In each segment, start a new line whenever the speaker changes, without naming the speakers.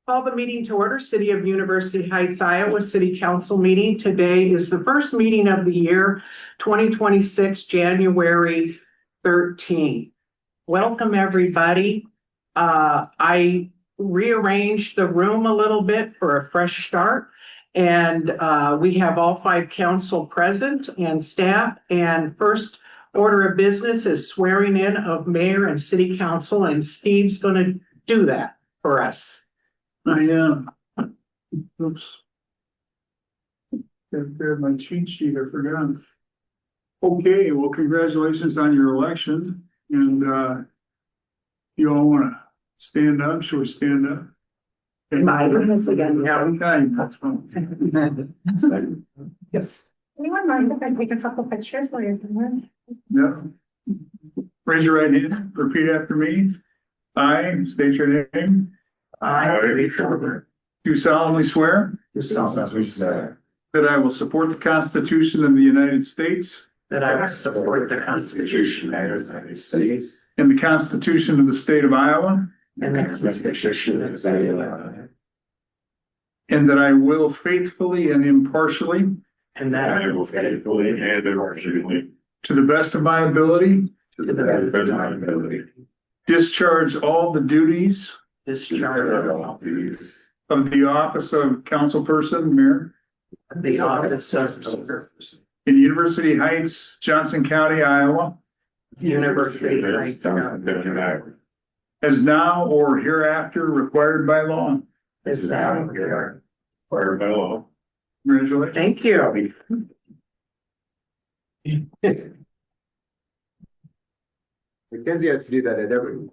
Call the meeting to order. City of University Heights, Iowa City Council meeting. Today is the first meeting of the year, 2026, January 13th. Welcome, everybody. I rearranged the room a little bit for a fresh start. And we have all 5 council present and staff. And first order of business is swearing in of mayor and city council. And Steve's going to do that for us.
Oops. There's my cheat sheet, I forgot. Okay, well, congratulations on your election, and you all wanna stand up, shall we stand up?
My goodness, again.
Yeah, okay, that's fine.
Yes.
Anyone mind if I take a couple pictures while you're doing this?
Yeah. Raise your right hand, repeat after me. I state your name.
I,
Do solemnly swear that I will support the Constitution of the United States
that I will support the Constitution of the United States
and the Constitution of the State of Iowa,
and the Constitution of the State of Iowa,
and that I will faithfully and impartially,
and that I will faithfully and impartially,
to the best of my ability,
to the best of my ability,
discharge all the duties
discharge all duties
of the office of councilperson, mayor,
of the office of
in University Heights, Johnson County, Iowa,
University of Iowa,
as now or hereafter required by law.
is now required by law.
Congratulations.
Thank you.
Mackenzie has to do that at every.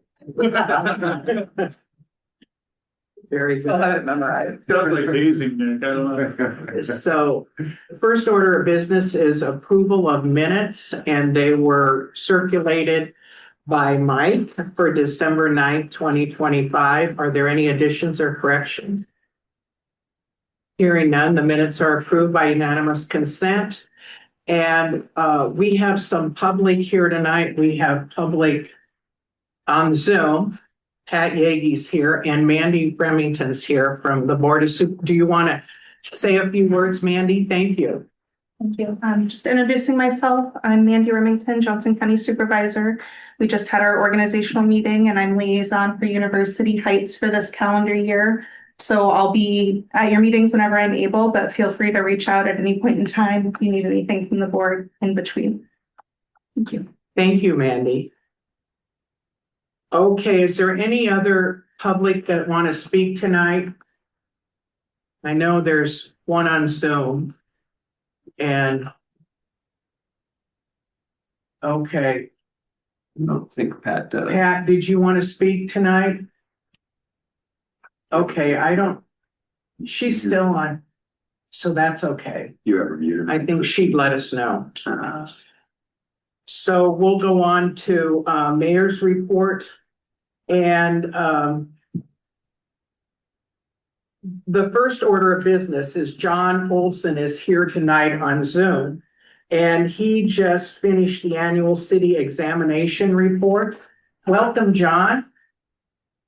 Very good. Memorized.
Sounds like hazing, Nick. I don't know.
So the first order of business is approval of minutes, and they were circulated by Mike for December 9th, 2025. Are there any additions or corrections? Hearing none, the minutes are approved by unanimous consent. And we have some public here tonight. We have public on Zoom. Pat Yeagy's here and Mandy Remington's here from the Board of Super. Do you want to say a few words, Mandy? Thank you.
Thank you. Just introducing myself. I'm Mandy Remington, Johnson County Supervisor. We just had our organizational meeting and I'm liaison for University Heights for this calendar year. So I'll be at your meetings whenever I'm able, but feel free to reach out at any point in time if you need anything from the board in between. Thank you.
Thank you, Mandy. Okay, is there any other public that want to speak tonight? I know there's one on Zoom. And okay,
I don't think Pat does.
Pat, did you want to speak tonight? Okay, she's still on, so that's okay.
You ever viewed her?
I think she'd let us know. So we'll go on to mayor's report. And the first order of business is John Olson is here tonight on Zoom. And he just finished the annual city examination report. Welcome, John.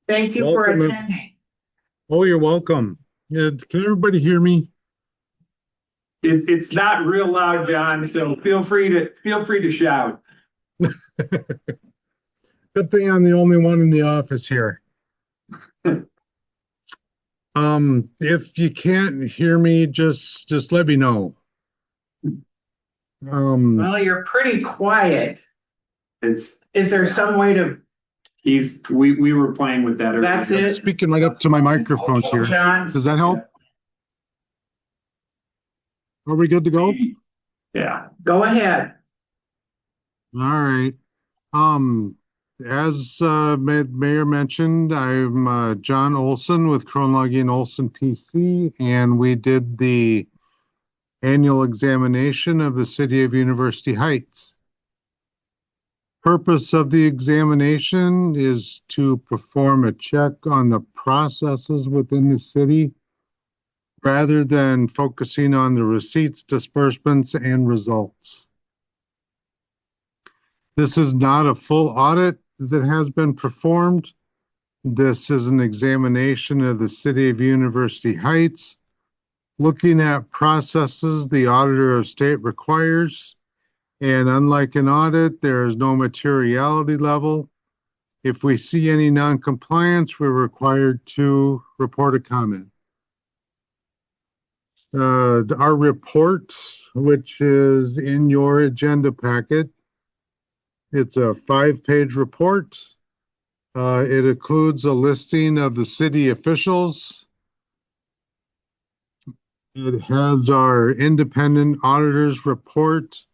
Thank you for attending.
Oh, you're welcome. Can everybody hear me?
It's not real loud, John, so feel free to shout.
Good thing I'm the only one in the office here. If you can't hear me, just let me know.
Well, you're pretty quiet. Is there some way to?
We were playing with that.
That's
I'm
it,
speaking right up to my microphones here.
John?
Does that help? Are we good to go?
Yeah.
Go ahead.
All right. As Mayor mentioned, I'm John Olson with Kronlage and Olson PC, and we did the annual examination of the city of University Heights. Purpose of the examination is to perform a check on the processes within the city rather than focusing on the receipts, disbursements, and results. This is not a full audit that has been performed. This is an examination of the city of University Heights, looking at processes the auditor of state requires. And unlike an audit, there is no materiality level. If we see any non-compliance, we're required to report a comment. Our report, which is in your agenda packet, it's a 5-page report. It includes a listing of the city officials. It has our independent auditor's report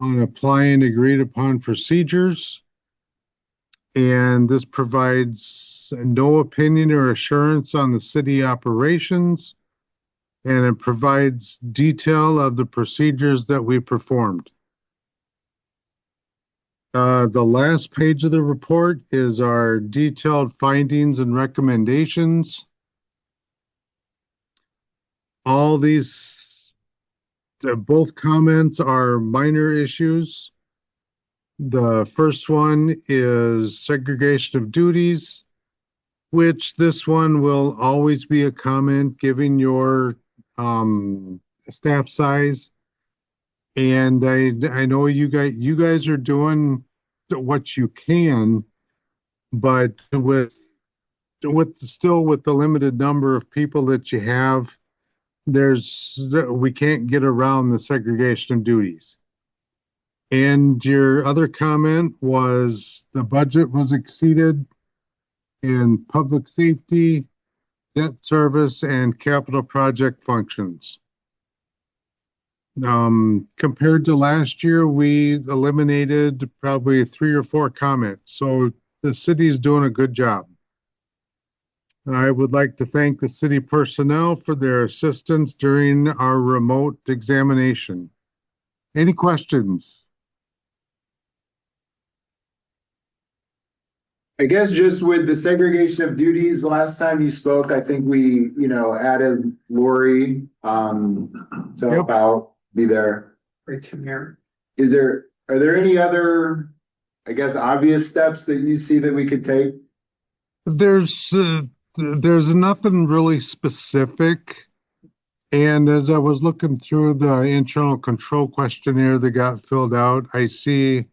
on applying agreed upon procedures. And this provides no opinion or assurance on the city operations. And it provides detail of the procedures that we performed. The last page of the report is our detailed findings and recommendations. All these, both comments are minor issues. The first one is segregation of duties, which this one will always be a comment given your staff size. And I know you guys are doing what you can, but with the limited number of people that you have, we can't get around the segregation of duties. And your other comment was the budget was exceeded in public safety, debt service, and capital project functions. Compared to last year, we eliminated probably 3 or 4 comments. So the city is doing a good job. I would like to thank the city personnel for their assistance during our remote examination. Any questions?
I guess just with the segregation of duties, last time you spoke, I think we, added Lori, to help out, be there.
Right from here.
Are there any other, I guess, obvious steps that you see that we could take?
There's nothing really specific. And as I was looking through the internal control questionnaire that got filled out, I see,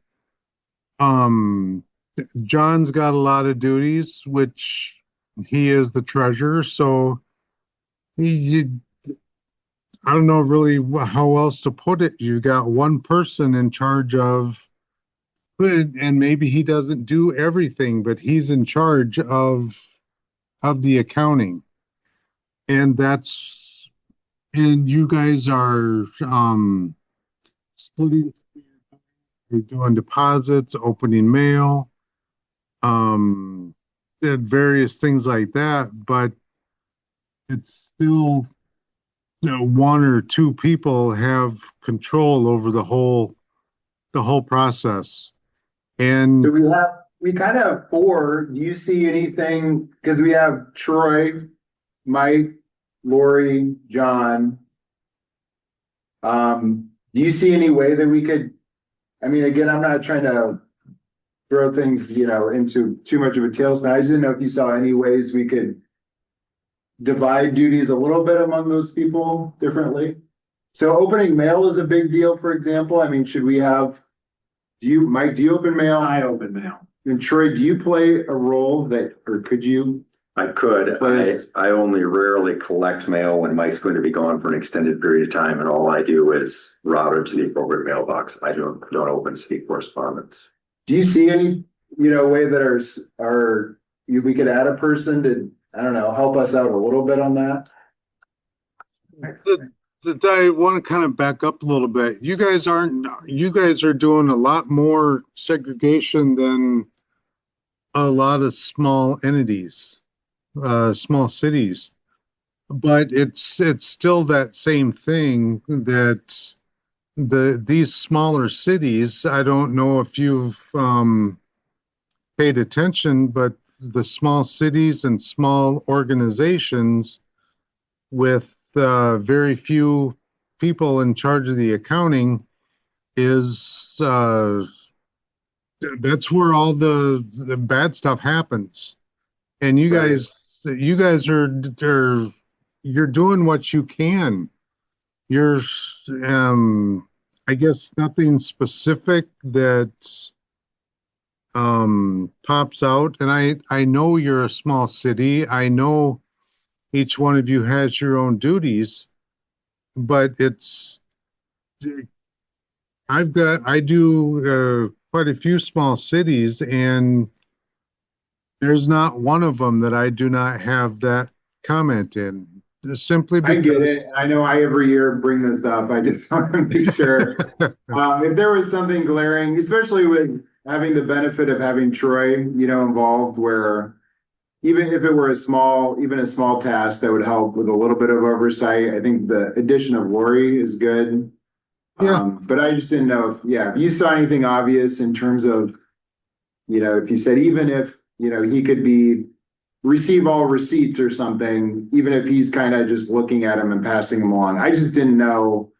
John's got a lot of duties, which he is the treasurer. So I don't know really how else to put it. You got one person in charge of, and maybe he doesn't do everything, but he's in charge of the accounting. And you guys are splitting, you're doing deposits, opening mail, and various things like that, but it's still, 1 or 2 people have control over the whole process. And
So we kind of have 4. Do you see anything? Because we have Troy, Mike, Lori, John. Do you see any way that we could, again, I'm not trying to throw things, into too much of a tailspin. I just didn't know if you saw any ways we could divide duties a little bit among those people differently. So opening mail is a big deal, for example. Should we have, Mike, do you open mail?
I open mail.
And Troy, do you play a role or could you?
I could.
Please.
I only rarely collect mail when Mike's going to be gone for an extended period of time, and all I do is route it to the appropriate mailbox. I don't open city correspondence.
Do you see any, way that we could add a person to, I don't know, help us out a little bit on that?
I want to kind of back up a little bit. You guys are doing a lot more segregation than a lot of small entities, small cities. But it's still that same thing that these smaller cities, I don't know if you've paid attention, but the small cities and small organizations with very few people in charge of the accounting is that's where all the bad stuff happens. And you
Right.
guys you're doing what you can. You're, I guess nothing specific that pops out. And I know you're a small city. I know each one of you has your own duties, but I do quite a few small cities, and there's not one of them that I do not have that comment in. Simply
I get it.
because
I know I every year bring this up. I just want to make sure. If there was something glaring, especially with having the benefit of having Troy, involved, where even if it were even a small task that would help with a little bit of oversight, I think the addition of Lori is good.
Yeah.
But I just didn't know if you saw anything obvious in terms of, if you said, even if, he could receive all receipts or something, even if he's kind of just looking at them and passing them along. I just didn't know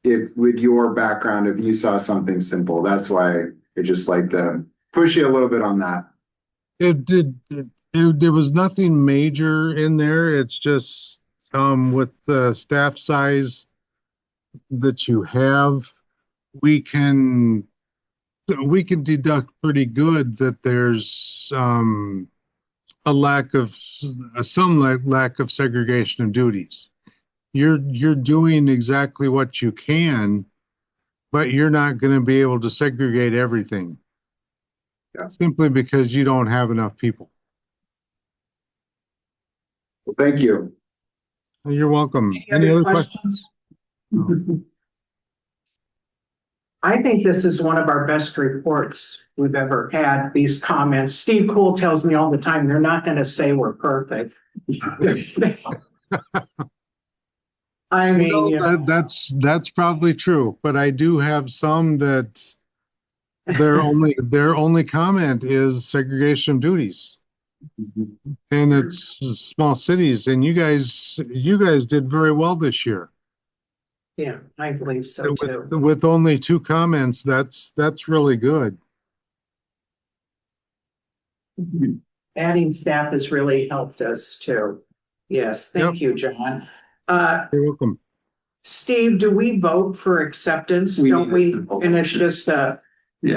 if with your background, if you saw something simple. That's why I just like to push you a little bit on that.
there was nothing major in there. It's just with the staff size that you have, we can deduct pretty good that there's a lack of segregation of duties. You're doing exactly what you can, but you're not going to be able to segregate everything.
Yeah.
Simply because you don't have enough people.
Well, thank you.
You're welcome.
Any other questions? I think this is one of our best reports we've ever had, these comments. Steve Cool tells me all the time, they're not going to say we're perfect. I mean,
Well, that's probably true, but I do have some that their only comment is segregation of duties. And it's small cities, and you guys did very well this year.
yeah, I believe so too.
With only 2 comments, that's really good.
Adding staff has really helped us too. Yes, thank you, John.
You're welcome.
Steve, do we vote for acceptance?
We
Don't
need
we?
to vote.
And it's just
Yeah.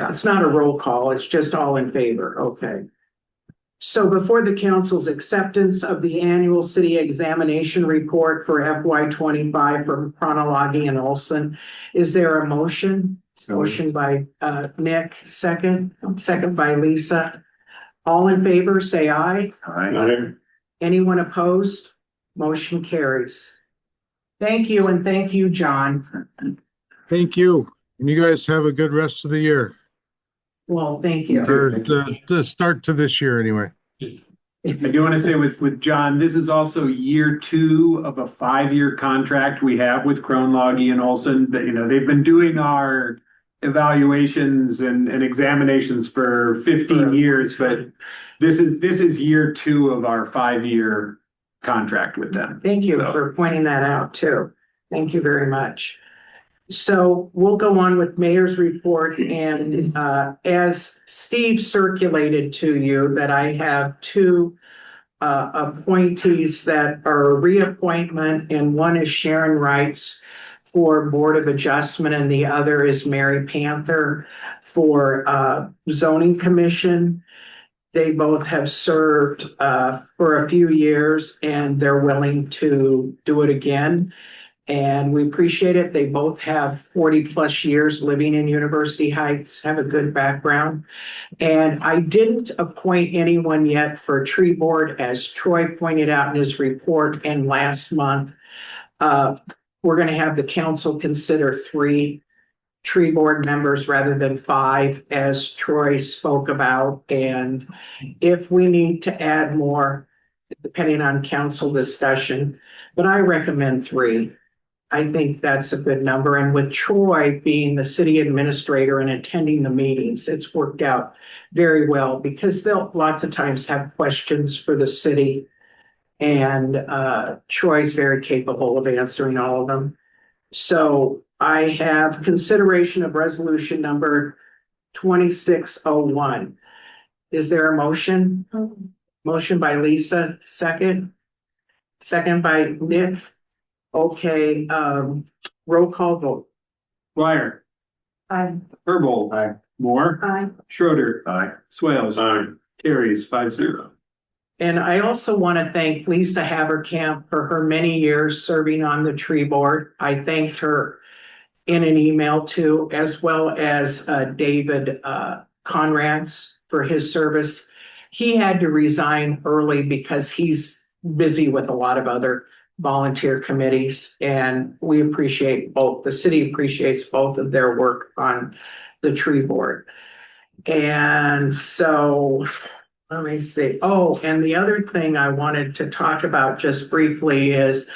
it's not a roll call, it's just all in favor. Okay. So before the council's acceptance of the annual city examination report for FY 25 from Chronology and Olson, is there a motion? Motion by Nick, second by Lisa. All in favor, say aye. Anyone opposed? Motion carries. Thank you, and thank you, John.
Thank you. And you guys have a good rest of the year.
Well, thank you.
Or the start to this year anyway.
I do want to say with John, this is also year 2 of a 5-year contract we have with Chronology and Olson. That, they've been doing our evaluations and examinations for 15 years, but this is year 2 of our 5-year contract with them.
Thank you for pointing that out too. Thank you very much. So we'll go on with mayor's report, and as Steve circulated to you that I have 2 appointees that are a reappointment, and one is Sharon Wrights for Board of Adjustment and the other is Mary Panther for Zoning Commission. They both have served for a few years and they're willing to do it again. And we appreciate it. They both have 40+ years living in University Heights, have a good background. And I didn't appoint anyone yet for tree board, as Troy pointed out in his report. And last month, we're going to have the council consider 3 tree board members rather than 5, as Troy spoke about. And if we need to add more, depending on council discussion, but I recommend 3. I think that's a good number. And with Troy being the city administrator and attending the meetings, it's worked out very well because they'll lots of times have questions for the city. And Troy's very capable of answering all of them. So I have consideration of resolution number 2601. Is there a motion? Motion by Lisa, second. Second by Nick. Okay, roll call vote.
Dwyer.
Aye.
Herbold.
Aye.
Moore.
Aye.
Schroeder.
Aye.
Swales. Carries 5-0.
And I also want to thank Lisa Haverkamp for her many years serving on the tree board. I thanked her in an email too, as well as David Conrads for his service. He had to resign early because he's busy with a lot of other volunteer committees, and we appreciate both. The city appreciates both of their work on the tree board. And so let me see. Oh, and the other thing I wanted to talk about just briefly is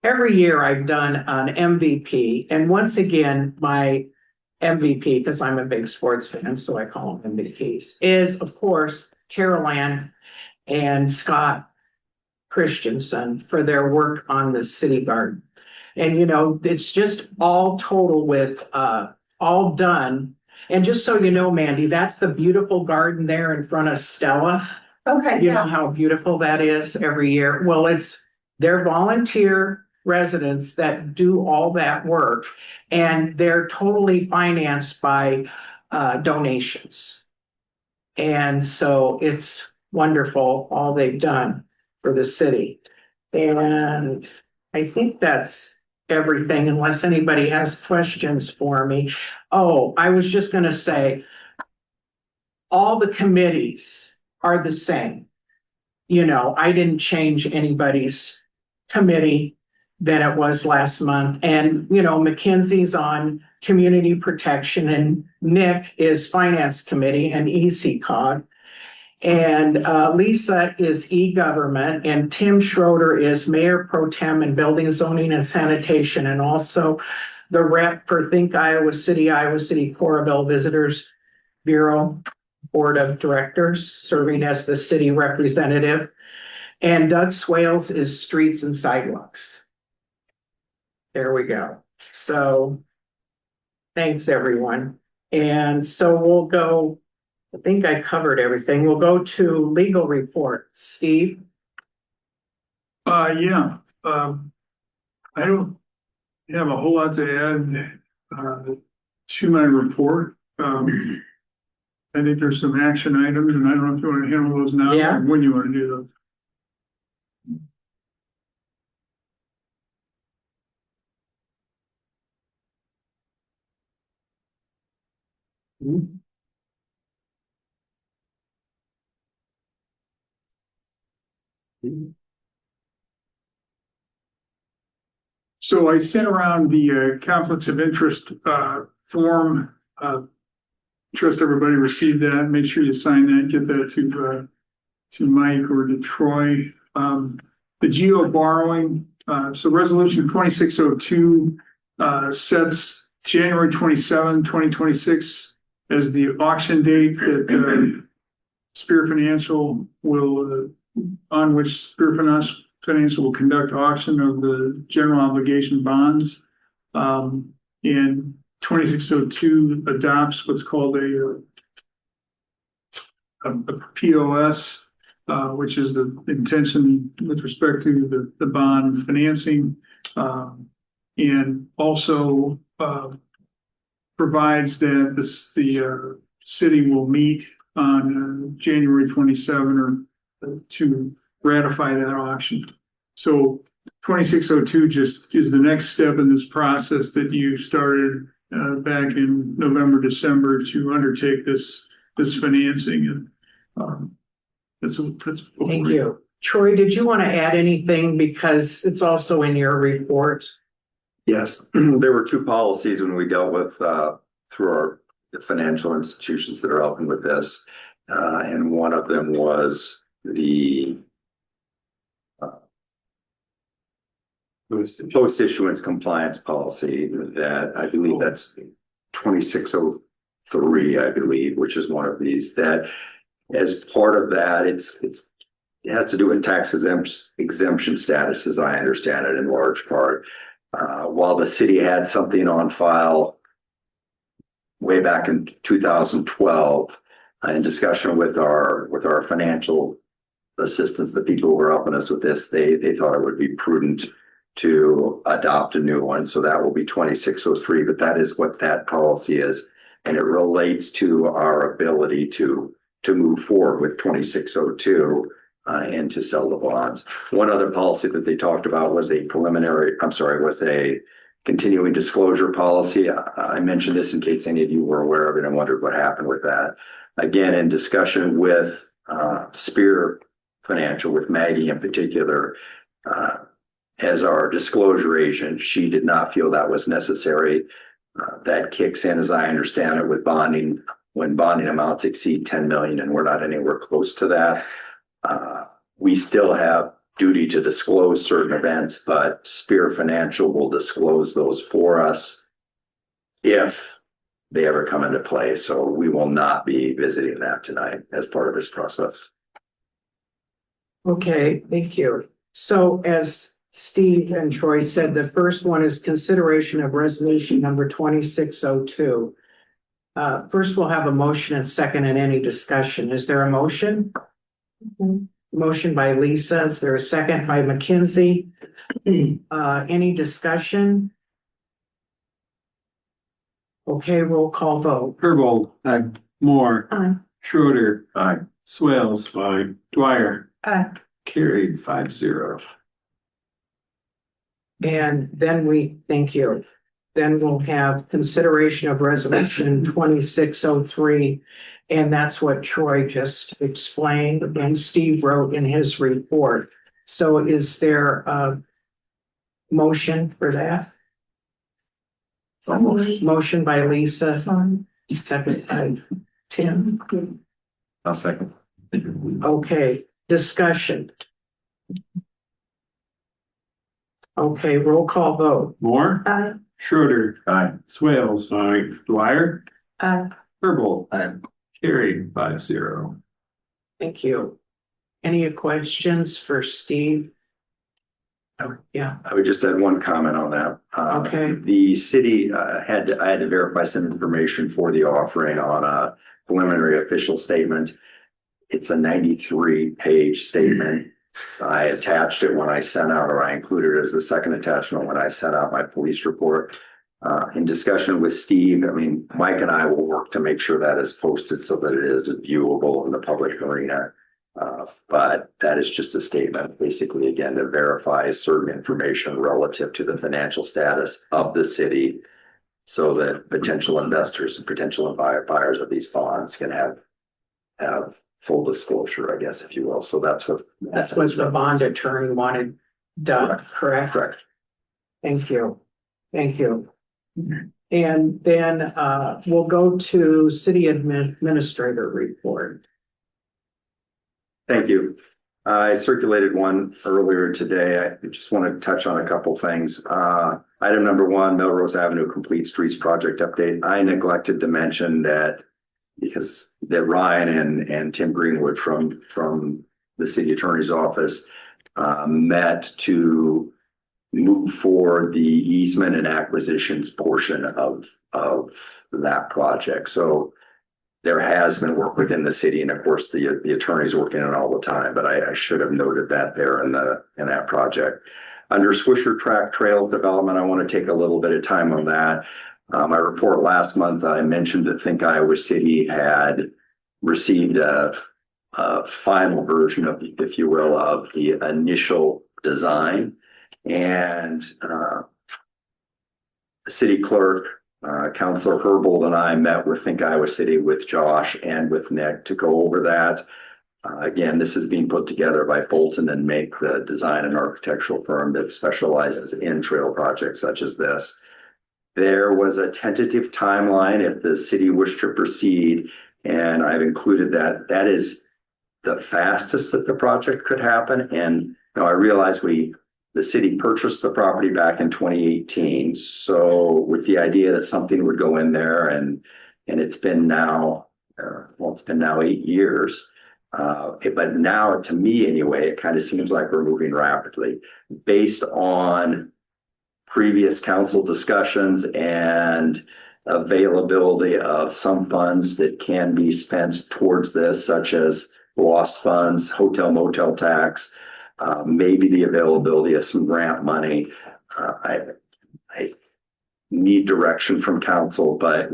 every year I've done an MVP. And once again, my MVP, because I'm a big sports fan, so I call them MVPs, is of course Carol Ann and Scott Christensen for their work on the city garden. And you know, it's just all total with all done. And just so you know, Mandy, that's the beautiful garden there in front of Stella.
Okay,
You know how beautiful that is every year? Well, it's their volunteer residents that do all that work, and they're totally financed by donations. And so it's wonderful, all they've done for the city. And I think that's everything, unless anybody has questions for me. Oh, I was just gonna say, all the committees are the same. You know, I didn't change anybody's committee than it was last month. And, you know, Mackenzie's on community protection and Nick is finance committee and ECOG. And Lisa is e-government and Tim Schroeder is mayor pro tem and building, zoning and sanitation, and also the rep for Think Iowa City Coralville Visitors Bureau Board of Directors, serving as the city representative. And Doug Swales is streets and sidewalks. There we go. So thanks, everyone. And so we'll go, I think I covered everything. We'll go to legal report. Steve?
Yeah, I don't have a whole lot to add to my report. I think there's some action items and I don't know if you want to handle those now
Yeah.
or when you want to do those. So I sent around the conflicts of interest form. Trust everybody received that. Make sure you sign that, get that to Mike or to Troy. The geo borrowing, so resolution 2602 sets January 27, 2026 as the auction date that Spear Financial will, on which Spear Financial will conduct auction of the general obligation bonds. And 2602 adopts what's called a POS, which is the intention with respect to the bond financing, and also provides that the city will meet on January 27 or to ratify that auction. So 2602 just is the next step in this process that you started back in November, December to undertake this financing. And that's
Thank you. Troy, did you want to add anything? Because it's also in your report.
Yes, there were two policies when we dealt with through the financial institutions that are helping with this. And one of them was the post issuance compliance policy that I believe that's 2603, I believe, which is one of these that as part of that, it has to do with tax exemption status, as I understand it, in large part. While the city had something on file way back in 2012 in discussion with our financial assistance, the people who were helping us with this, they thought it would be prudent to adopt a new one. So that will be 2603, but that is what that policy is. And it relates to our ability to move forward with 2602 and to sell the bonds. One other policy that they talked about was a continuing disclosure policy. I mentioned this in case any of you were aware of it and wondered what happened with that. Again, in discussion with Spear Financial, with Maggie in particular, as our disclosure agent, she did not feel that was necessary. That kicks in, as I understand it, with bonding, when bonding amounts exceed 10 million, and we're not anywhere close to that. We still have duty to disclose certain events, but Spear Financial will disclose those for us if they ever come into play. So we will not be visiting that tonight as part of this process.
Okay, thank you. So as Steve and Troy said, the first one is consideration of resolution number 2602. First, we'll have a motion and second and any discussion. Is there a motion? Motion by Lisa. Is there a second by Mackenzie? Any discussion? Okay, roll call vote.
Herbold.
Aye.
Moore.
Aye.
Schroeder.
Aye.
Swales. Aye. Dwyer.
Aye.
Carried 5-0.
And then thank you. Then we'll have consideration of resolution 2603. And that's what Troy just explained and Steve wrote in his report. So is there a motion for that? Motion by Lisa, second by Tim.
I'll second.
Okay, discussion. Okay, roll call vote.
Moore.
Aye.
Schroeder.
Aye.
Swales. Aye. Dwyer.
Aye.
Herbold.
Aye.
Carried 5-0.
Thank you. Any questions for Steve? Oh, yeah,
I would just add one comment on that.
Okay.
The city I had to verify some information for the offering on a preliminary official statement. It's a 93-page statement. I attached it when I sent out, or I included it as the second attachment when I sent out my police report. In discussion with Steve, I mean, Mike and I will work to make sure that is posted so that it is viewable in the public arena. But that is just a statement, basically, again, to verify certain information relative to the financial status of the city so that potential investors and potential buyers of these bonds can have full disclosure, I guess, if you will. So that's what
the bond attorney wanted done, correct?
Correct.
Thank you. Thank you. And then we'll go to city administrator report.
Thank you. I circulated one earlier today. I just want to touch on a couple things. Item number 1, Melrose Avenue Complete Streets Project Update. I neglected to mention that because Ryan and Tim Greenwood from the city attorney's office met to move forward the easement and acquisitions portion of that project. So there has been work within the city, and of course the attorney's working on it all the time, but I should have noted that there in that project. Under Swisher Track Trail Development, I want to take a little bit of time on that. My report last month, I mentioned that Think Iowa City had received a final version of, if you will, of the initial design. And the city clerk, Councilor Herbold, and I met with Think Iowa City with Josh and with Nick to go over that. Again, this is being put together by Fulton and Make, the design and architectural firm that specializes in trail projects such as this. There was a tentative timeline if the city wished to proceed, and I've included that. That is the fastest that the project could happen. And I realize the city purchased the property back in 2018. So with the idea that something would go in there and it's been now, it's been now 8 years. But now, to me anyway, it kind of seems like we're moving rapidly based on previous council discussions and availability of some funds that can be spent towards this, such as lost funds, hotel motel tax, maybe the availability of some grant money. I need direction from council, but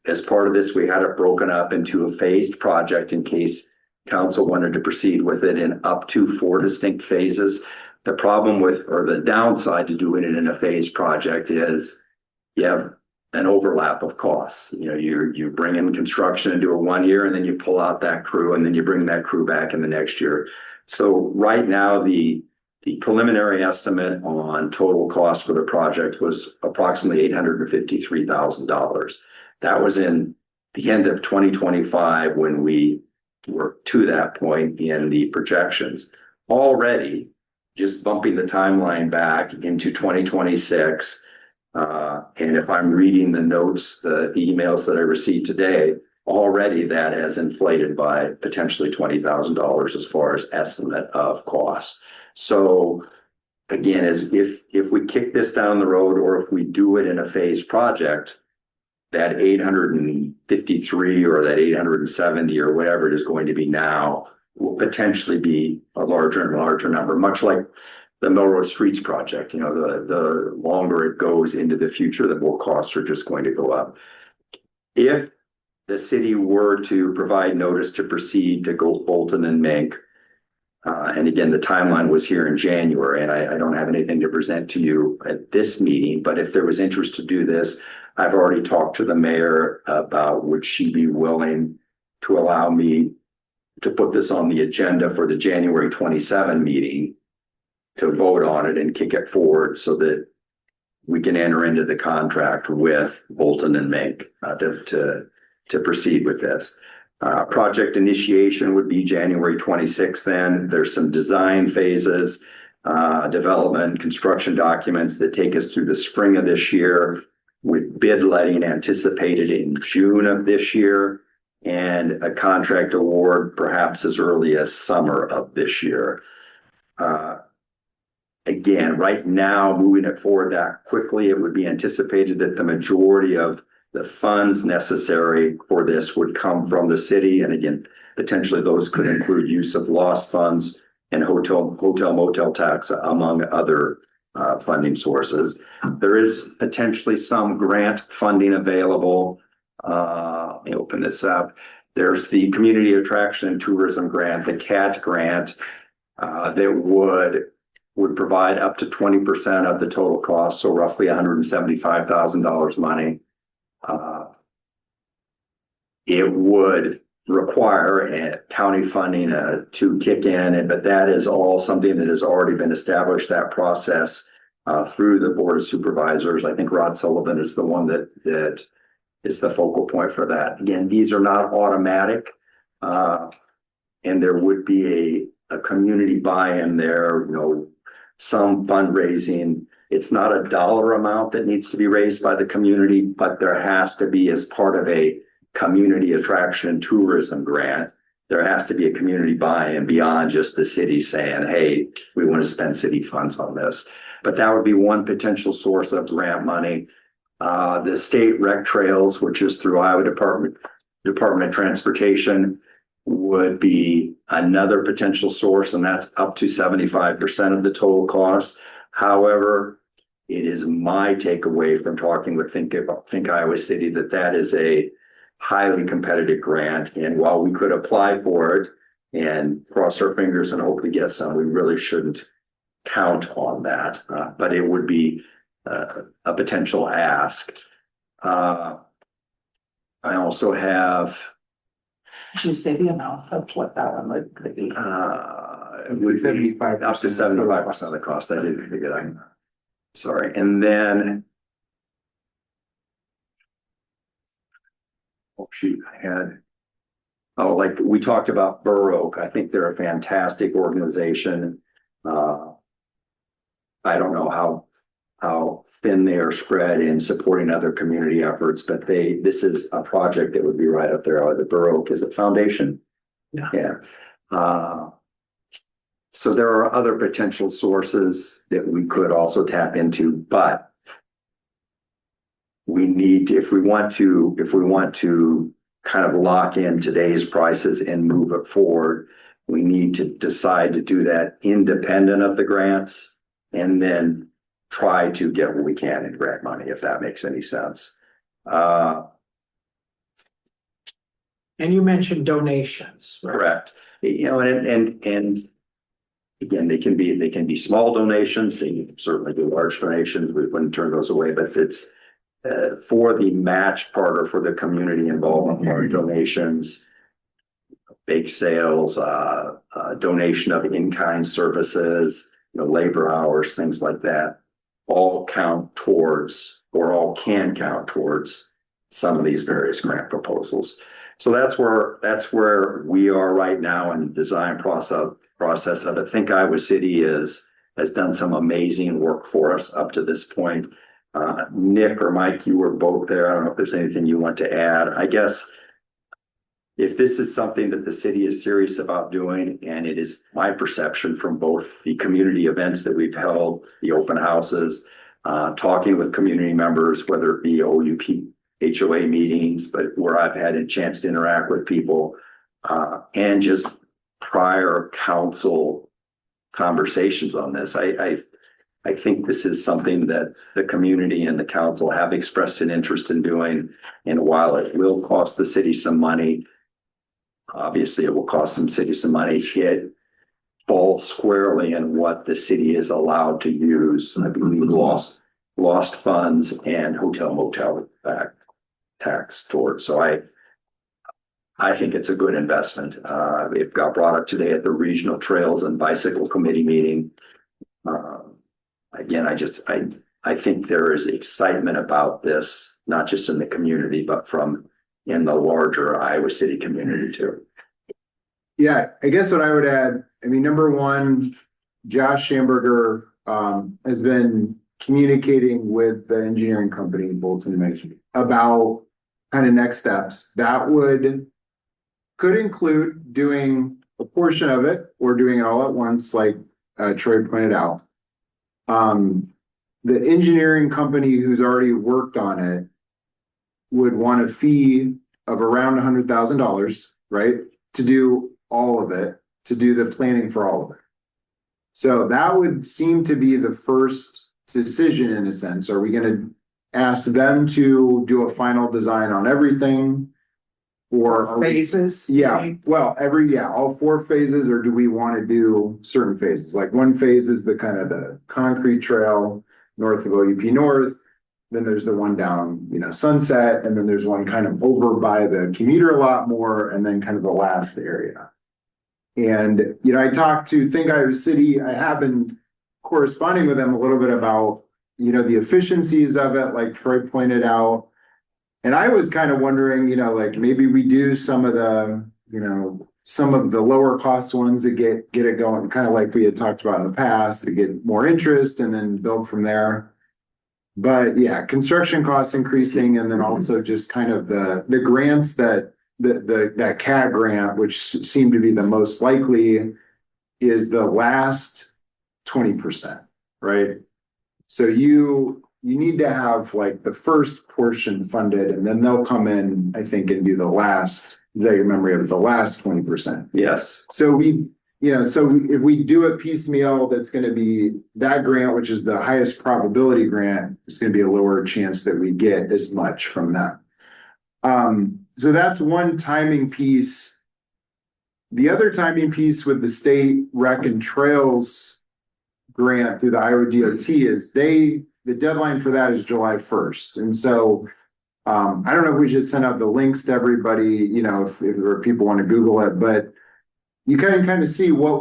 as part of this, we had it broken up into a phased project in case council wanted to proceed with it in up to 4 distinct phases. The problem or the downside to doing it in a phased project is you have an overlap of costs. You know, you bring in construction and do it 1 year, and then you pull out that crew, and then you bring that crew back in the next year. So right now, the preliminary estimate on total cost for the project was approximately $853,000. That was in the end of 2025 when we were to that point in the projections. Already, just bumping the timeline back into 2026, and if I'm reading the notes, the emails that I received today, already that has inflated by potentially $20,000 as far as estimate of cost. So again, as if we kick this down the road, or if we do it in a phased project, that 853 or that 870 or whatever it is going to be now will potentially be a larger and larger number, much like the Melrose Streets project. You know, the longer it goes into the future, the more costs are just going to go up. If the city were to provide notice to proceed to go Bolton and Mink, and again, the timeline was here in January, and I don't have anything to present to you at this meeting, but if there was interest to do this, I've already talked to the mayor about would she be willing to allow me to put this on the agenda for the January 27 meeting to vote on it and kick it forward so that we can enter into the contract with Bolton and Mink to proceed with this. Project initiation would be January 26th then. There's some design phases, development, construction documents that take us through the spring of this year, with bid letting anticipated in June of this year, and a contract award perhaps as early as summer of this year. Again, right now, moving it forward that quickly, it would be anticipated that the majority of the funds necessary for this would come from the city. And again, potentially those could include use of lost funds and hotel motel tax, among other funding sources. There is potentially some grant funding available. Let me open this up. There's the Community Attraction and Tourism Grant, the CAT grant, that would provide up to 20% of the total cost, so roughly $175,000 money. It would require county funding to kick in, but that is all something that has already been established, that process through the Board of Supervisors. I think Rod Sullivan is the one that is the focal point for that. Again, these are not automatic, and there would be a community buy-in there, you know, some fundraising. It's not a dollar amount that needs to be raised by the community, but there has to be, as part of a community attraction and tourism grant, there has to be a community buy-in beyond just the city saying, hey, we want to spend city funds on this. But that would be one potential source of grant money. The state rec trails, which is through Iowa Department of Transportation, would be another potential source, and that's up to 75% of the total cost. However, it is my takeaway from talking with Think Iowa City that is a highly competitive grant. And while we could apply for it and cross our fingers and hopefully get some, we really shouldn't count on that. But it would be a potential ask. I also have.
Did you say the amount of what that one would be?
It would be
75%.
up to 75% of the cost. I didn't figure that. Sorry. And then. Oh, shoot, like we talked about Burr Oak. I think they're a fantastic organization. I don't know how thin they are spread in supporting other community efforts, but this is a project that would be right up there. The Burr Oak is a foundation. Yeah. So there are other potential sources that we could also tap into, but we need to, if we want to kind of lock in today's prices and move it forward. We need to decide to do that independent of the grants and then try to get what we can in grant money, if that makes any sense.
And you mentioned donations, right?
Correct. You know, and again, they can be small donations, they can certainly be large donations, we wouldn't turn those away, but it's for the match part or for the community involvement part, donations, bake sales, donation of in-kind services, you know, labor hours, things like that, all count towards, or all can count towards some of these various grant proposals. So that's where we are right now in the design process of it. Think Iowa City has done some amazing work for us up to this point. Nick or Mike, you were both there. I don't know if there's anything you want to add. I guess if this is something that the city is serious about doing, and it is my perception from both the community events that we've held, the open houses, talking with community members, whether it be OUP, HOA meetings, but where I've had a chance to interact with people, and just prior council conversations on this. I think this is something that the community and the council have expressed an interest in doing. And while it will cost the city some money, obviously it will cost some city some money, it falls squarely in what the city is allowed to use. I believe lost funds and hotel motel tax towards. So I think it's a good investment. It got brought up today at the Regional Trails and Bicycle Committee meeting. Again, I think there is excitement about this, not just in the community, but in the larger Iowa City community too.
Yeah, I guess what I would add, I mean, number one, Josh Schamberger has been communicating with the engineering company, Bolton Mason, about kind of next steps. That could include doing a portion of it or doing it all at once, like Troy pointed out. The engineering company who's already worked on it would want a fee of around $100,000, right? To do all of it, to do the planning for all of it. So that would seem to be the first decision in a sense. Are we going to ask them to do a final design on everything? Or are we-
Phases?
yeah, well, all 4 phases, or do we want to do certain phases? Like one phase is the kind of the concrete trail north of OUP North. Then there's the one down, Sunset, and then there's one kind of over by the commuter a lot more, and then kind of the last area. And, I talked to Think Iowa City. I have been corresponding with them a little bit about, the efficiencies of it, like Troy pointed out. And I was kind of wondering, like maybe we do some of the, some of the lower cost ones that get it going, kind of like we had talked about in the past, to get more interest and then build from there. But yeah, construction costs increasing, and then also just kind of the grants that that CAD grant, which seemed to be the most likely, is the last 20%, right? So you need to have like the first portion funded, and then they'll come in, I think, and do the last, is that your memory of the last 20%?
Yes.
So if we do it piecemeal, that's going to be that grant, which is the highest probability grant, it's going to be a lower chance that we get as much from that. So that's one timing piece. The other timing piece with the state rec and trails grant through the Iowa DOT is the deadline for that is July 1st. And so I don't know if we should send out the links to everybody, if people want to Google it, but you can kind of see what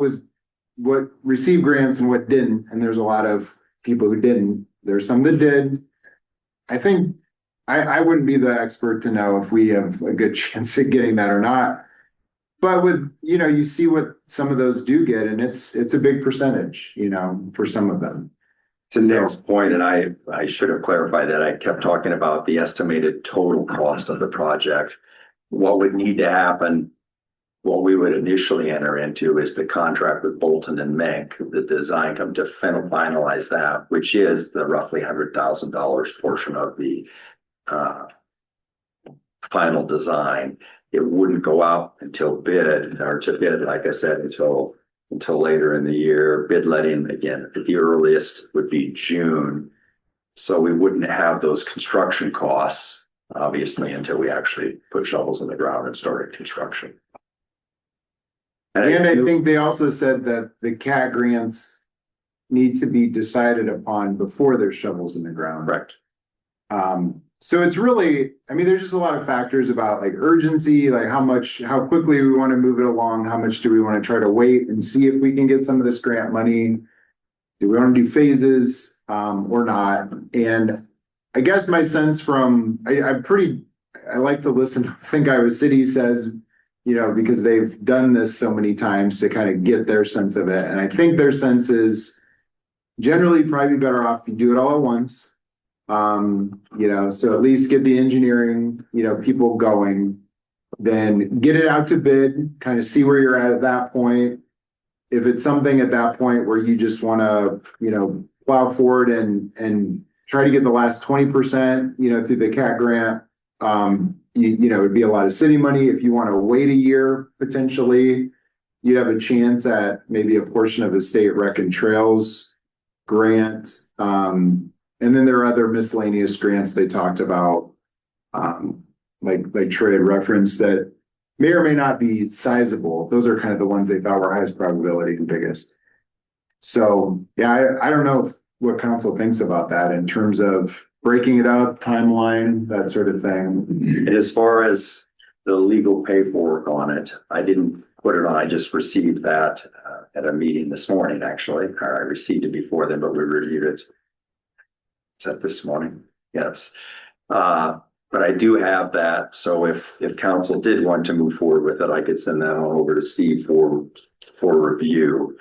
received grants and what didn't. And there's a lot of people who didn't. There's some that did. I think I wouldn't be the expert to know if we have a good chance at getting that or not. But with, you see what some of those do get, and it's a big percentage, for some of them.
To Nick's point, and I should have clarified that, I kept talking about the estimated total cost of the project. What would need to happen, what we would initially enter into is the contract with Bolton and Menk, the design come to finalize that, which is the roughly $100,000 portion of the final design, it wouldn't go out until bid, or to bid, like I said, until later in the year. Bid letting, again, at the earliest would be June. So we wouldn't have those construction costs, obviously, until we actually put shovels in the ground and started construction.
And I think they also said that the CAT grants need to be decided upon before there's shovels in the ground.
Correct.
So it's really, I mean, there's just a lot of factors about like urgency, like how quickly we want to move it along, how much do we want to try to wait and see if we can get some of this grant money? Do we want to do phases, or not? And I guess my sense from, I like to listen to what Think Iowa City says, you know, because they've done this so many times to kind of get their sense of it. And I think their sense is generally probably better off if you do it all at once. You know, so at least get the engineering, you know, people going, then get it out to bid, kind of see where you're at that point. If it's something at that point where you just want to, you know, plow forward and try to get the last 20%, you know, through the CAT grant, you know, it'd be a lot of city money. If you want to wait a year, potentially, you'd have a chance at maybe a portion of the state rec and trails grant. And then there are other miscellaneous grants they talked about, like Troy had referenced, that may or may not be sizable. Those are kind of the ones they thought were highest probability and biggest. So, yeah, I don't know what council thinks about that in terms of breaking it up, timeline, that sort of thing.
And as far as the legal paperwork on it, I didn't put it on. I just received that at a meeting this morning, actually. I received it before then, but we reviewed it. Is that this morning? Yes. But I do have that. So if council did want to move forward with it, I could send that on over to Steve for review.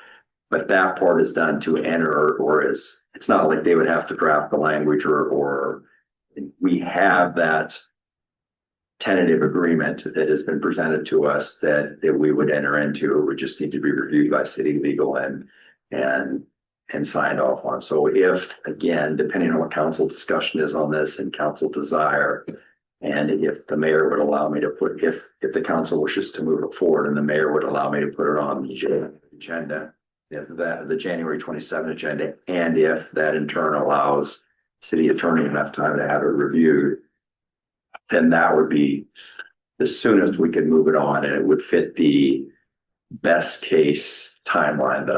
But that part is done to enter, or it's not like they would have to draft the language or we have that tentative agreement that has been presented to us that we would enter into. It would just need to be reviewed by city legal and signed off on. So if, again, depending on what council discussion is on this and council desire, and if the mayor would allow me to put, if the council wishes to move it forward and the mayor would allow me to put it on the agenda, if that, the January 27 agenda, and if that in turn allows city attorney enough time to have it reviewed, then that would be the soonest we could move it on, and it would fit the best case timeline that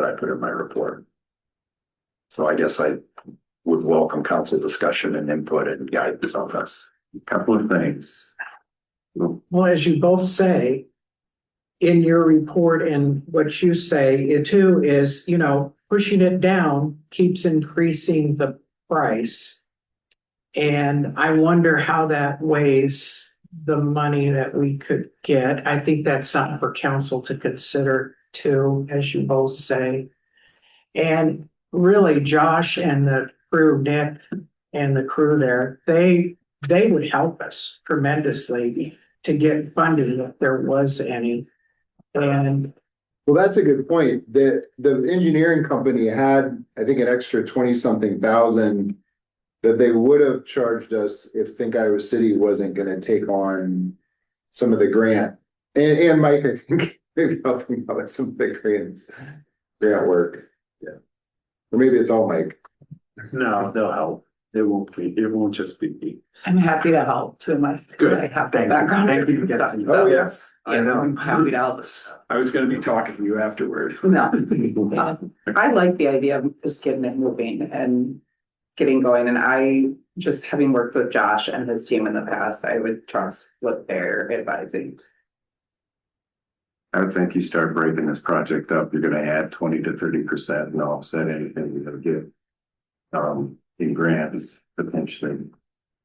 I put in my report. So I guess I would welcome council discussion and input and guidance on this.
A couple of things.
Well, as you both say in your report and what you say, it too is, you know, pushing it down keeps increasing the price. And I wonder how that weighs the money that we could get. I think that's something for council to consider too, as you both say. And really, Josh and the crew, Nick and the crew there, they would help us tremendously to get funding if there was any. And
Well, that's a good point. The engineering company had, I think, an extra 20-something thousand that they would have charged us if Think Iowa City wasn't gonna take on some of the grant. And Mike, I think, maybe helping out with some of the grant work. Yeah. Or maybe it's all Mike.
No, they'll help. It won't just be me.
I'm happy to help too, Mike.
Good.
I have
Thank
that
you.
background.
Thank you.
Stuff.
Oh, yes.
I know.
I'm happy to help.
I was gonna be talking to you afterward.
No, I like the idea of just getting it moving and getting going. And I, just having worked with Josh and his team in the past, I would trust what they're advising.
I would think you start breaking this project up, you're gonna add 20 to 30% and offset anything you're gonna get in grants potentially.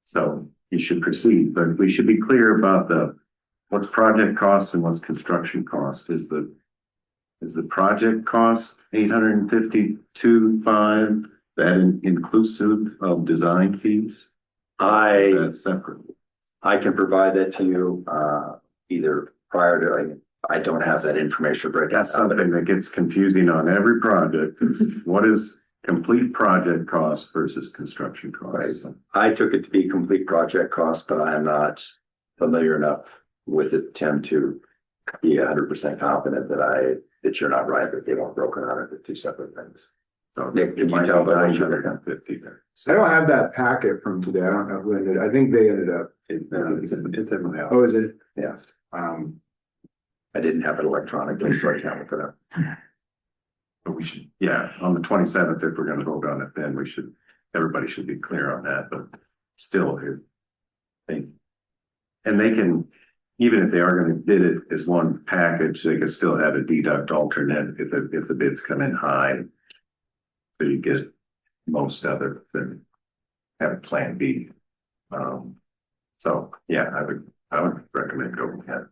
So you should proceed, but we should be clear about what's project cost and what's construction cost. Is the project cost $852,500, that inclusive of design fees? That's separate.
I can provide that to you either prior to, I don't have that information breakdown.
That's something that gets confusing on every project. Is what is complete project cost versus construction cost?
Right. I took it to be complete project cost, but I am not familiar enough with it, Tim, to be 100% confident that you're not right, that they weren't broken out into two separate things. So Nick, can you tell by what you heard?
50 there.
I don't have that packet from today. I don't know who ended, I think they ended up,
It's in my
oh, is it?
Yeah,
Um,
I didn't have it electronically, so I can't look it up.
But we should, yeah, on the 27th, if we're gonna vote on it, then everybody should be clear on that, but still, and they can, even if they are gonna bid it as one package, they can still have a deduct alternate if the bids come in high. So you get most other than have a plan B. So, yeah, I would recommend going ahead.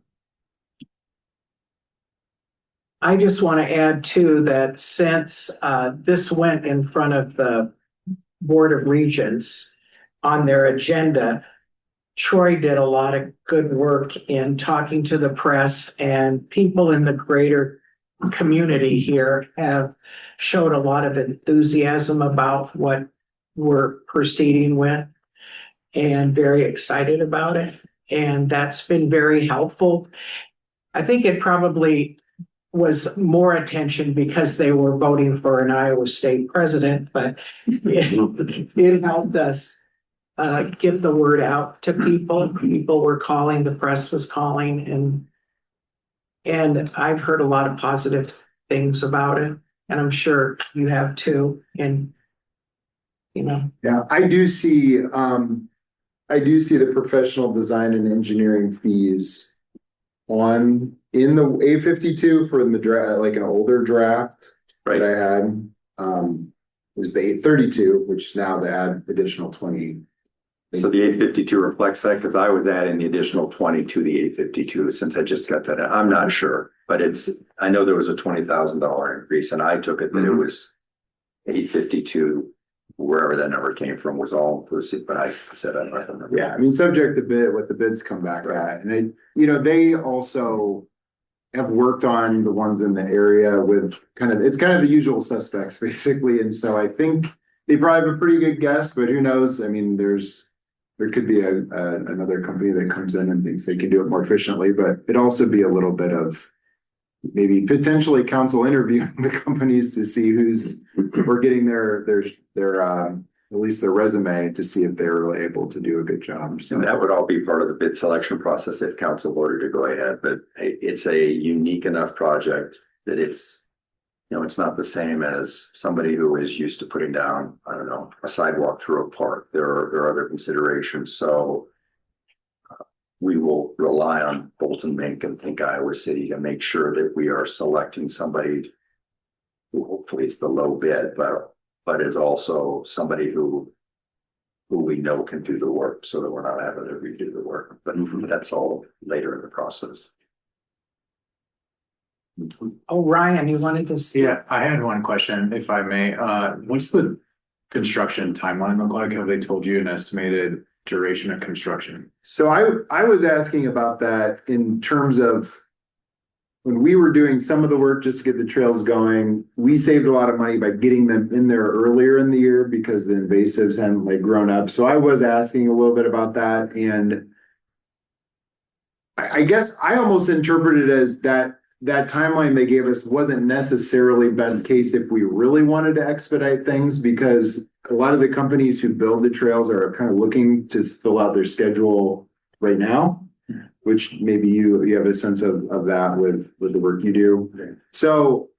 I just want to add too, that since this went in front of the Board of Regents on their agenda, Troy did a lot of good work in talking to the press, and people in the greater community here have showed a lot of enthusiasm about what we're proceeding with and very excited about it. And that's been very helpful. I think it probably was more attention because they were voting for an Iowa State president, but it helped us get the word out to people. People were calling, the press was calling, and I've heard a lot of positive things about it, and I'm sure you have too. And
yeah, I do see the professional design and engineering fees in the A52 for the draft, like an older draft that I had. It was the 832, which is now the add additional 20.
So the 852 reflects that, because I was adding the additional 20 to the 852 since I just got that. I'm not sure, but I know there was a $20,000 increase, and I took it that it was 852, wherever that number came from was all inclusive, but I said I don't remember.
Yeah, I mean, subject to bid, what the bids come back at, and they also have worked on the ones in the area with it's kind of the usual suspects basically, and so I think they probably have a pretty good guess, but who knows? I mean, there could be another company that comes in and thinks they can do it more efficiently, but it'd also be a little bit of maybe potentially council interviewing the companies to see we're getting their at least their resume to see if they're really able to do a good job. So
And that would all be part of the bid selection process if council voted to go ahead, but it's a unique enough project that it's not the same as somebody who is used to putting down, I don't know, a sidewalk through a park. There are other considerations, so we will rely on Bolton Mink and Think Iowa City to make sure that we are selecting somebody who hopefully is the low bid, but is also somebody who we know can do the work, so that we're not having to redo the work. But that's all later in the process.
oh, Ryan, you wanted to see?
Yeah, I had one question, if I may. What's the construction timeline look like? Have they told you an estimated duration of construction?
So I was asking about that in terms of when we were doing some of the work just to get the trails going, we saved a lot of money by getting them in there earlier in the year because the invasives hadn't grown up. So I was asking a little bit about that, and I guess I almost interpreted it as that timeline they gave us wasn't necessarily best case if we really wanted to expedite things, because a lot of the companies who build the trails are kind of looking to fill out their schedule right now, which maybe you have a sense of that with the work you do. So,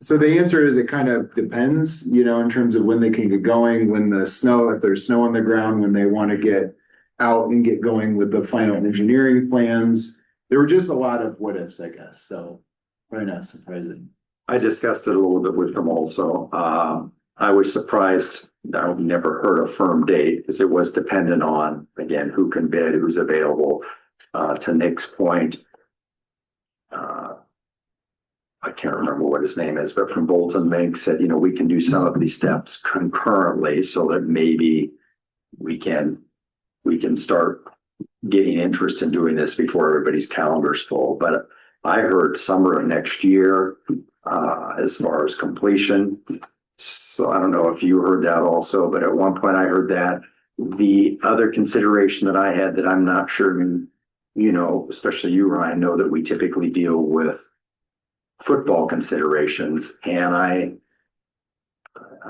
so the answer is it kind of depends, in terms of when they can get going, if there's snow on the ground, when they want to get out and get going with the final engineering plans. There were just a lot of what ifs, I guess. So probably not surprising.
I discussed it a little bit with them also. I was surprised. I've never heard a firm date because it was dependent on, again, who can bid, who's available. To Nick's point, I can't remember what his name is, but from Bolton Mink said, we can do some of these steps concurrently so that maybe we can start getting interest in doing this before everybody's calendar's full. But I heard summer of next year as far as completion. So I don't know if you heard that also, but at one point I heard that. The other consideration that I had that I'm not sure, you know, especially you, Ryan, know that we typically deal with football considerations, and I'm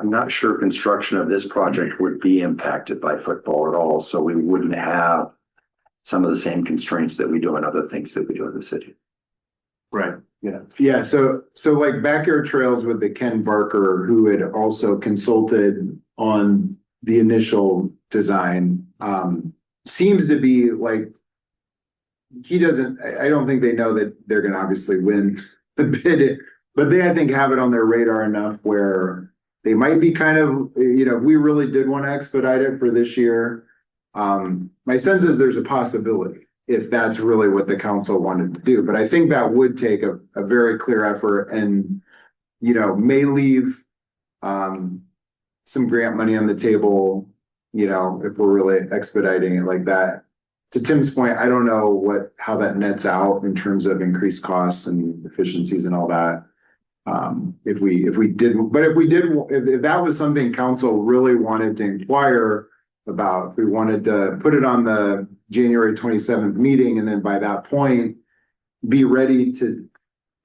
not sure construction of this project would be impacted by football at all, so we wouldn't have some of the same constraints that we do on other things that we do in the city.
Right.
Yeah, so like Backyard Trails with the Ken Barker, who had also consulted on the initial design, seems to be like he doesn't, I don't think they know that they're gonna obviously win the bid, but they, I think, have it on their radar enough where they might be kind of, you know, if we really did want to expedite it for this year. My sense is there's a possibility if that's really what the council wanted to do, but I think that would take a very clear effort and, you know, may leave some grant money on the table, you know, if we're really expediting it like that. To Tim's point, I don't know how that nets out in terms of increased costs and efficiencies and all that. If that was something council really wanted to inquire about, if we wanted to put it on the January 27th meeting, and then by that point, be ready to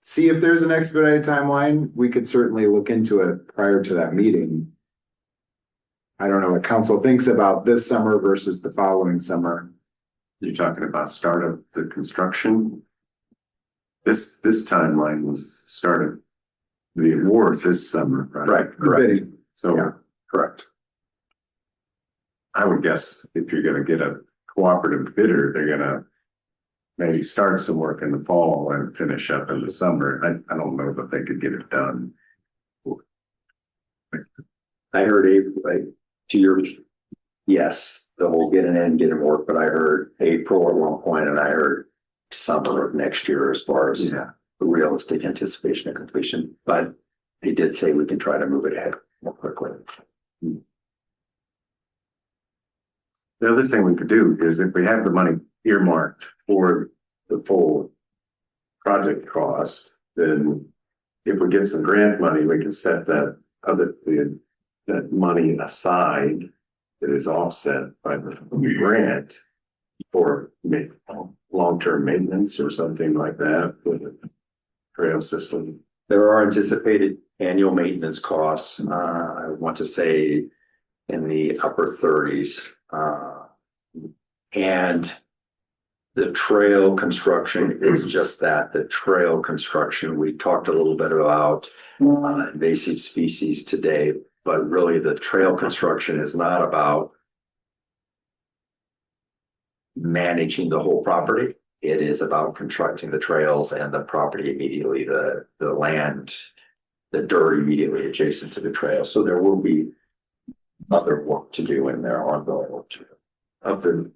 see if there's an expedited timeline, we could certainly look into it prior to that meeting. I don't know what council thinks about this summer versus the following summer.
You're talking about start of the construction? This timeline was started the awards this summer, right?
Right, correct.
Bidding.
So
Yeah.
Correct.
I would guess if you're gonna get a cooperative bidder, they're gonna maybe start some work in the fall and finish up in the summer. I don't know that they could get it done.
I heard to your, yes, the whole get it in, get it work, but I heard April at one point, and I heard summer of next year as far as
Yeah.
realistic anticipation of completion, but they did say we can try to move it ahead more quickly.
The other thing we could do is if we have the money earmarked for the full project cost, then if we get some grant money, we can set that money aside that is offset by the grant for long-term maintenance or something like that for the trail system.
There are anticipated annual maintenance costs, I want to say in the upper 30s. And the trail construction is just that, the trail construction. We talked a little bit about invasive species today, but really the trail construction is not about managing the whole property. It is about constructing the trails and the property immediately, the land, the dirt immediately adjacent to the trail. So there will be other work to do in there, ongoing work to do.
Of the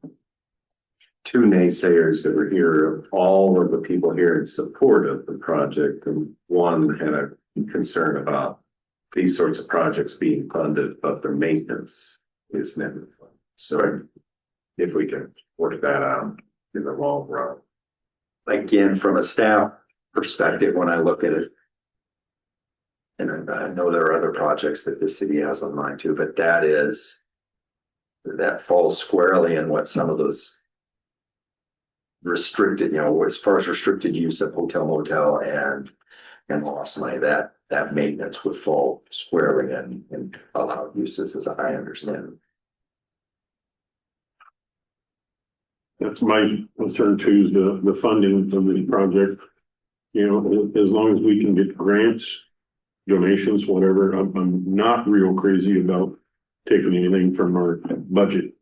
two naysayers that were here, of all of the people here in support of the project, and one had a concern about these sorts of projects being funded, but their maintenance is never funded. So if we can work that out in the long run.
Again, from a staff perspective, when I look at it, and I know there are other projects that the city has on mind too, but that falls squarely in what some of those restricted, you know, as far as restricted use of hotel, motel and lost money, that maintenance would fall squarely in allowed uses, as I understand.
That's my concern too, is the funding of the project. You know, as long as we can get grants, donations, whatever, I'm not real crazy about taking anything from our budget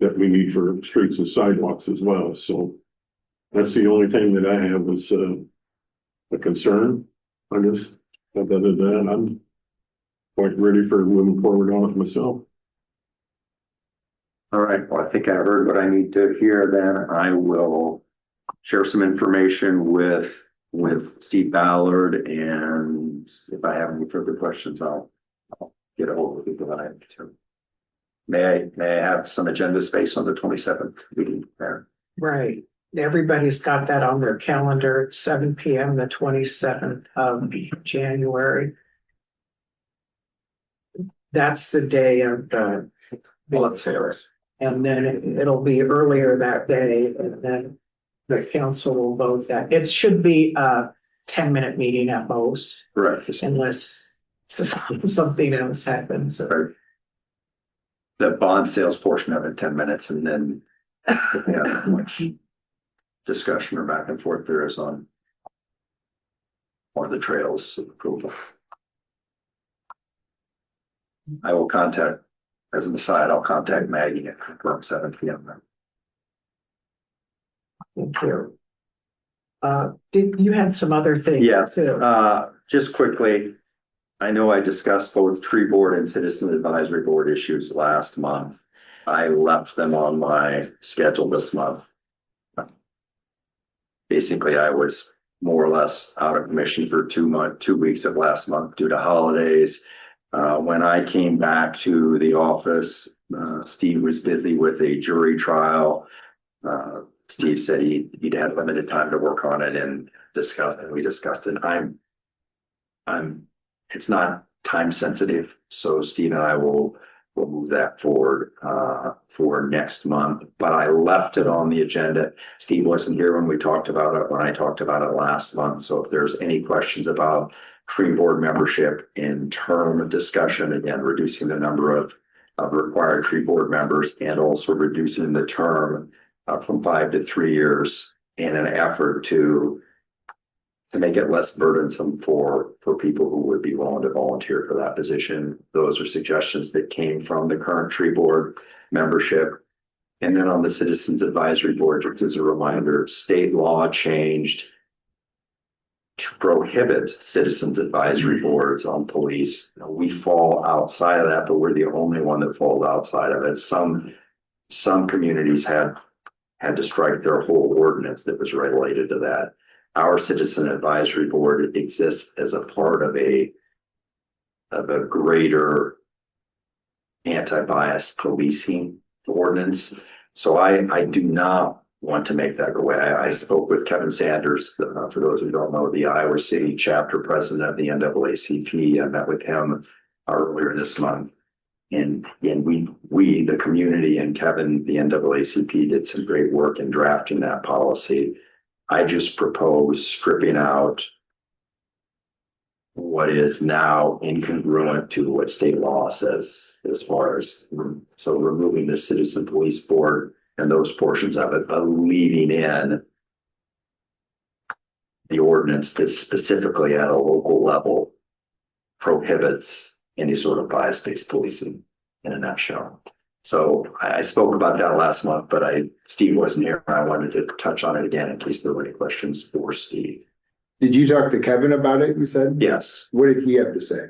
that we need for streets and sidewalks as well. So that's the only thing that I have is a concern on this. Other than that, I'm quite ready for moving forward on it myself.
All right, well, I think I heard what I need to hear. Then I will share some information with Steve Ballard, and if I have any further questions, I'll get a hold of people that I have to. May I have some agenda space on the 27th meeting there?
Right. Everybody's got that on their calendar at 7 p.m. the 27th of January. That's the day of the
Well, let's hear it.
And then it'll be earlier that day, and then the council will vote that. It should be a 10-minute meeting at most,
Correct.
unless something else happens.
Right. The bond sales portion of it, 10 minutes, and then yeah, how much discussion or back and forth there is on the trails approval. I will contact, as an aside, I'll contact Maggie at confirm 7 p.m. then.
Thank you. You had some other things?
Yeah,
too.
just quickly, I know I discussed both tree board and citizen advisory board issues last month. I left them on my schedule this month. Basically, I was more or less out of commission for 2 weeks of last month due to holidays. When I came back to the office, Steve was busy with a jury trial. Steve said he'd had limited time to work on it and we discussed it. It's not time sensitive, so Steve and I will move that forward for next month. But I left it on the agenda. Steve wasn't here when I talked about it last month. So if there's any questions about tree board membership in term discussion, again, reducing the number of required tree board members and also reducing the term from 5 to 3 years in an effort to make it less burdensome for people who would be willing to volunteer for that position. Those are suggestions that came from the current tree board membership. And then on the Citizens Advisory Board, just as a reminder, state law changed to prohibit citizens advisory boards on police. We fall outside of that, but we're the only one that falls outside of it. Some communities had to strike their whole ordinance that was related to that. Our citizen advisory board exists as a part of a greater anti-bias policing ordinance. So I do not want to make that go away. I spoke with Kevin Sanders, for those who don't know, the Iowa City chapter president of the NAACP. I met with him earlier this month. And we, the community, and Kevin, the NAACP, did some great work in drafting that policy. I just propose stripping out what is now incongruent to what state law says, as far as, so removing the citizen police board and those portions of it, but leaving in the ordinance that specifically at a local level prohibits any sort of bias-based policing in a nutshell. So I spoke about that last month, but Steve wasn't here. I wanted to touch on it again in case there were any questions for Steve.
Did you talk to Kevin about it, you said?
Yes.
What did he have to say?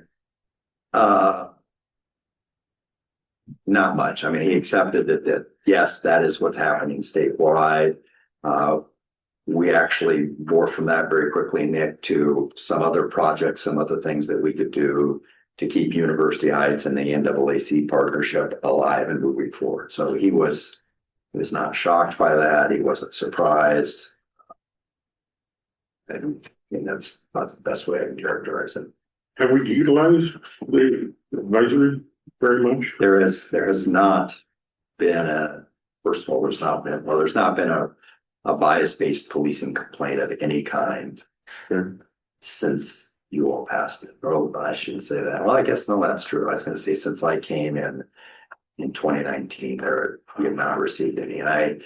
Not much. I mean, he accepted that yes, that is what's happening statewide. We actually bore from that very quickly, Nick, to some other projects, some other things that we could do to keep University Heights and the NAAC partnership alive and moving forward. So he was not shocked by that. He wasn't surprised. And that's not the best way I can characterize it.
Have we utilized the advisory very much?
There has not been there's not been a bias-based policing complaint of any kind since you all passed it. Oh, I shouldn't say that. Well, I guess no, that's true. I was going to say since I came in 2019, we have not received any. I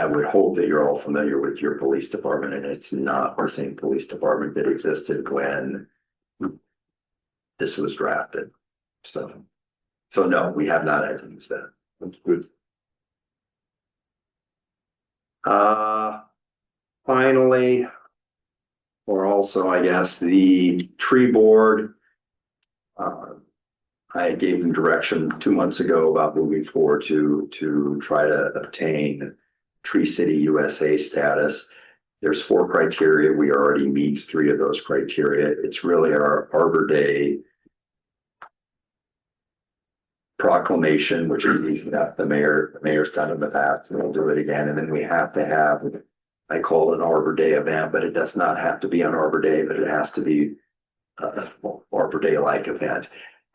would hope that you're all familiar with your police department, and it's not the same police department that existed when this was drafted. So no, we have not had to use that. That's good. Finally, or also, I guess, the tree board. I gave them direction 2 months ago about moving forward to try to obtain Tree City USA status. There's 4 criteria. We already meet 3 of those criteria. It's really our Arbor Day proclamation, which is easy enough. The mayor's done it in the past, and we'll do it again. And then we have to have, I call it an Arbor Day event, but it does not have to be on Arbor Day, but it has to be an Arbor Day-like event.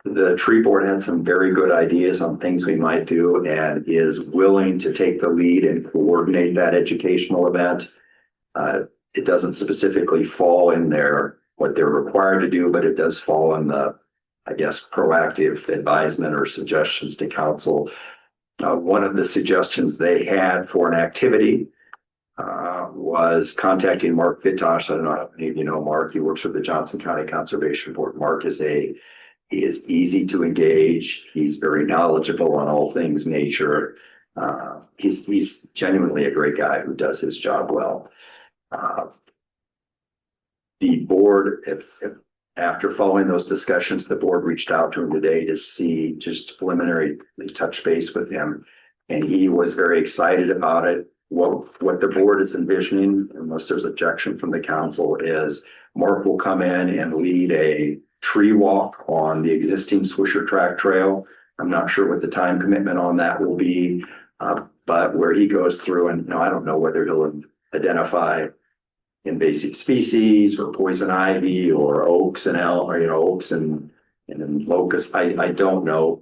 the tree board had some very good ideas on things we might do and is willing to take the lead and coordinate that educational event. It doesn't specifically fall in what they're required to do, but it does fall in the, I guess, proactive advisement or suggestions to council. One of the suggestions they had for an activity was contacting Mark Vitosh. I don't know how many of you know Mark. He works for the Johnson County Conservation Board. Mark is easy to engage. He's very knowledgeable on all things nature. He's genuinely a great guy who does his job well. The board, if after following those discussions, the board reached out to him today to see, just preliminary touch base with him. And he was very excited about it. What the board is envisioning, unless there's objection from the council, is Mark will come in and lead a tree walk on the existing Swisher Track Trail. I'm not sure what the time commitment on that will be, but where he goes through and, I don't know whether he'll identify invasive species or poison ivy or oaks and oaks and locust. I don't know.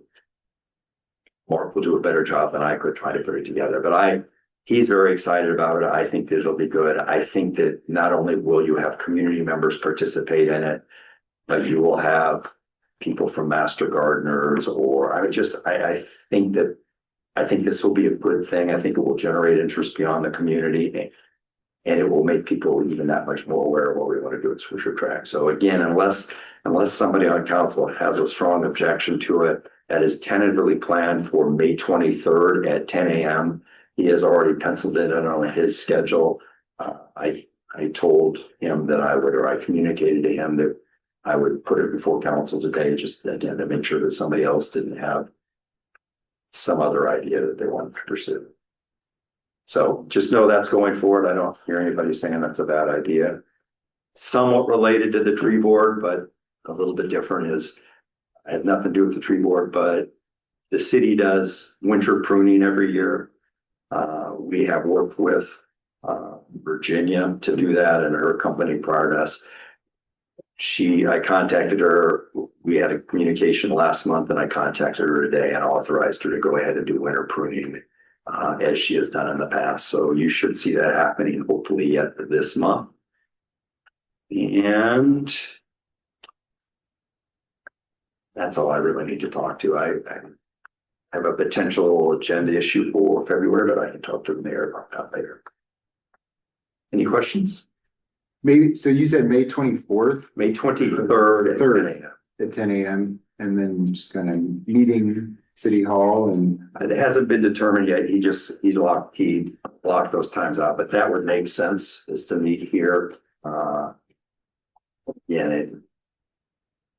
Mark will do a better job than I could try to put it together, but he's very excited about it. I think that it'll be good. I think that not only will you have community members participate in it, but you will have people from Master Gardeners, or I think this will be a good thing. I think it will generate interest beyond the community, and it will make people even that much more aware of what we want to do at Swisher Track. So again, unless somebody on council has a strong objection to it, that is tentatively planned for May 23rd at 10 a.m. He has already penciled it in on his schedule. I told him that I communicated to him that I would put it before council today, just again to make sure that somebody else didn't have some other idea that they wanted to pursue. So just know that's going forward. I don't hear anybody saying that's a bad idea. Somewhat related to the tree board, but a little bit different is I have nothing to do with the tree board, but the city does winter pruning every year. We have worked with Virginia to do that, and her company prior to us. I contacted her. We had a communication last month, and I contacted her today and authorized her to go ahead and do winter pruning as she has done in the past. So you should see that happening hopefully yet this month. And that's all I really need to talk to. I have a potential agenda issue for February, but I can talk to the mayor about that later. Any questions?
Maybe, so you said May 24th
May 23rd
at 10 a.m. and then just kind of meeting City Hall and.
It hasn't been determined yet. He blocked those times out, but that would make sense, is to meet here.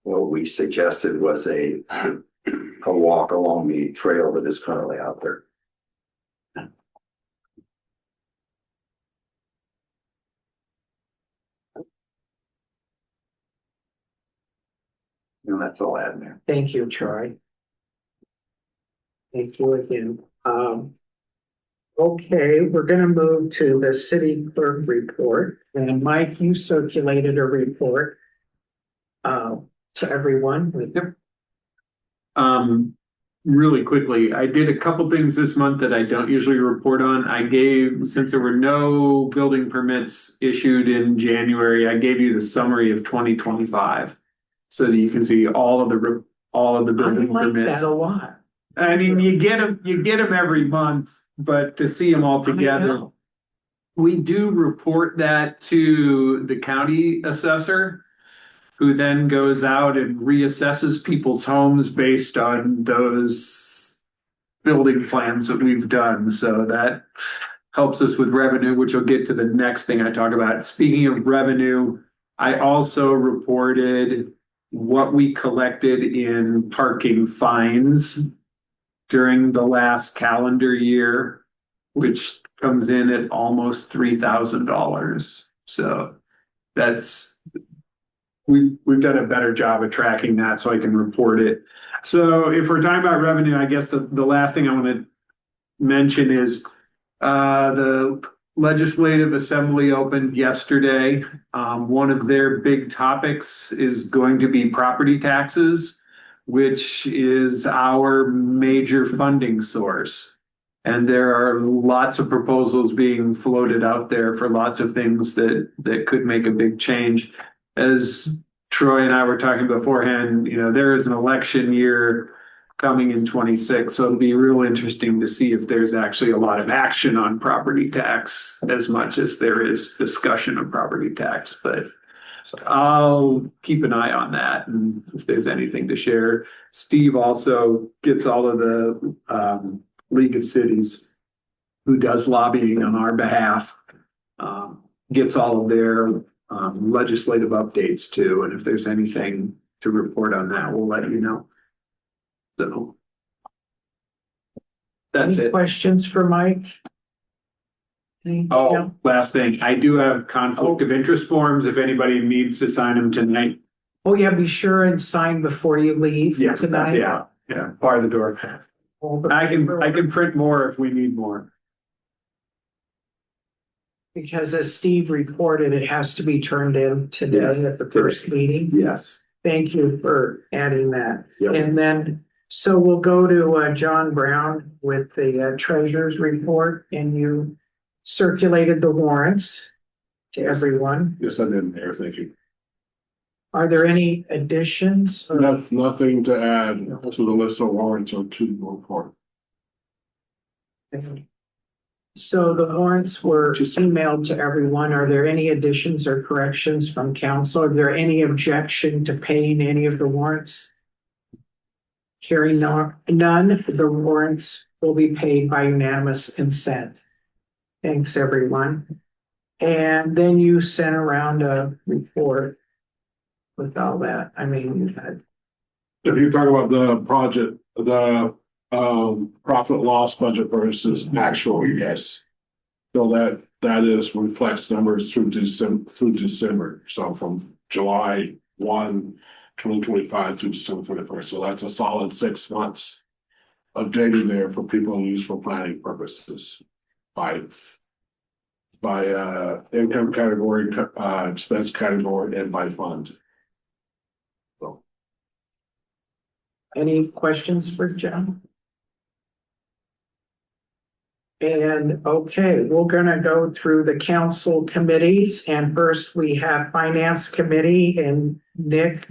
What we suggested was a walk along the trail that is currently out there. And that's all I have there.
Thank you, Troy. Thank you again. Okay, we're gonna move to the city clerk report, and Mike, you circulated a report to everyone.
Really quickly, I did a couple things this month that I don't usually report on. Since there were no building permits issued in January, I gave you the summary of 2025. So that you can see all of the
I
building
like
permits.
that a lot.
I mean, you get them every month, but to see them all together. We do report that to the county assessor, who then goes out and reassesses people's homes based on those building plans that we've done. So that helps us with revenue, which will get to the next thing I talk about. Speaking of revenue, I also reported what we collected in parking fines during the last calendar year, which comes in at almost $3,000. So we've done a better job of tracking that, so I can report it. So if we're talking about revenue, I guess the last thing I want to mention is the Legislative Assembly opened yesterday. One of their big topics is going to be property taxes. which is our major funding source. And there are lots of proposals being floated out there for lots of things that could make a big change. As Troy and I were talking beforehand, there is an election year coming in 26, so it'll be real interesting to see if there's actually a lot of action on property tax as much as there is discussion of property tax. But I'll keep an eye on that, and if there's anything to share. Steve also gets all of the League of Cities, who does lobbying on our behalf, gets all of their legislative updates too. And if there's anything to report on that, we'll let you know. So that's
Any
it.
questions for Mike? Anything
Oh,
else?
last thing, I do have conflict of interest forms if anybody needs to sign them tonight.
Oh, yeah, be sure and sign before you leave tonight.
Yeah, bar the door. I can print more if we need more.
Because as Steve reported, it has to be turned in today
Yes,
at the first meeting.
Yes.
Thank you for adding that.
Yep.
And then, so we'll go to John Brown with the treasurer's report, and you circulated the warrants to everyone.
Yes, I did, Mayor, thank you.
Are there any additions? or-
Nothing to add to the list of warrants or to the report.
So the warrants were emailed to everyone. Are there any additions or corrections from council? Are there any objection to paying any of the warrants? Hearing none, the warrants will be paid by unanimous consent. Thanks, everyone. And then you sent around a report with all that. I mean, you had.
If you talk about the project, the profit loss budget versus actual, yes. So that is reflects numbers through December, so from July 1, 2025 through December 31st. So that's a solid 6 months of data there for people to use for planning purposes by income category, expense category, and by fund. So.
Any questions for John? And okay, we're gonna go through the council committees, and first we have finance committee, and Nick,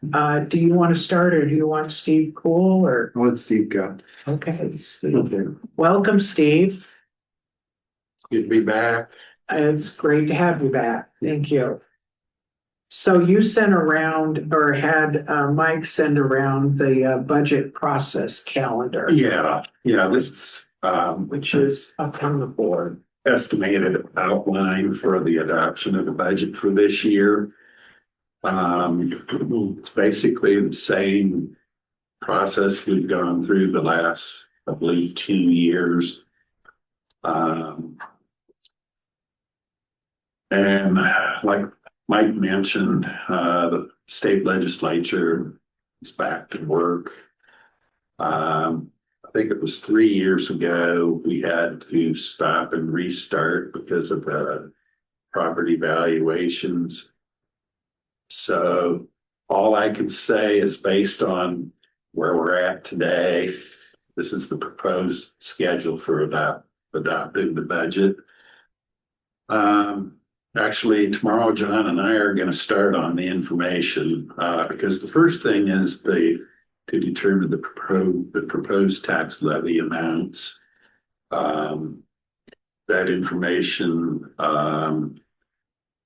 do you want to start, or do you want Steve Cool, or?
I'll let Steve go.
Okay, Steve. Welcome, Steve.
Good to be back.
It's great to have you back. Thank you. So you sent around, or had Mike send around the budget process calendar.
This is
Which is up on the board.
estimated outline for the adoption of the budget for this year. It's basically the same process we've gone through the last, I believe, 2 years. And like Mike mentioned, the state legislature is back to work. I think it was 3 years ago, we had to stop and restart because of the property valuations. So all I can say is based on where we're at today, this is the proposed schedule for adopting the budget. Actually, tomorrow, John and I are going to start on the information because the first thing is to determine the proposed tax levy amounts. That information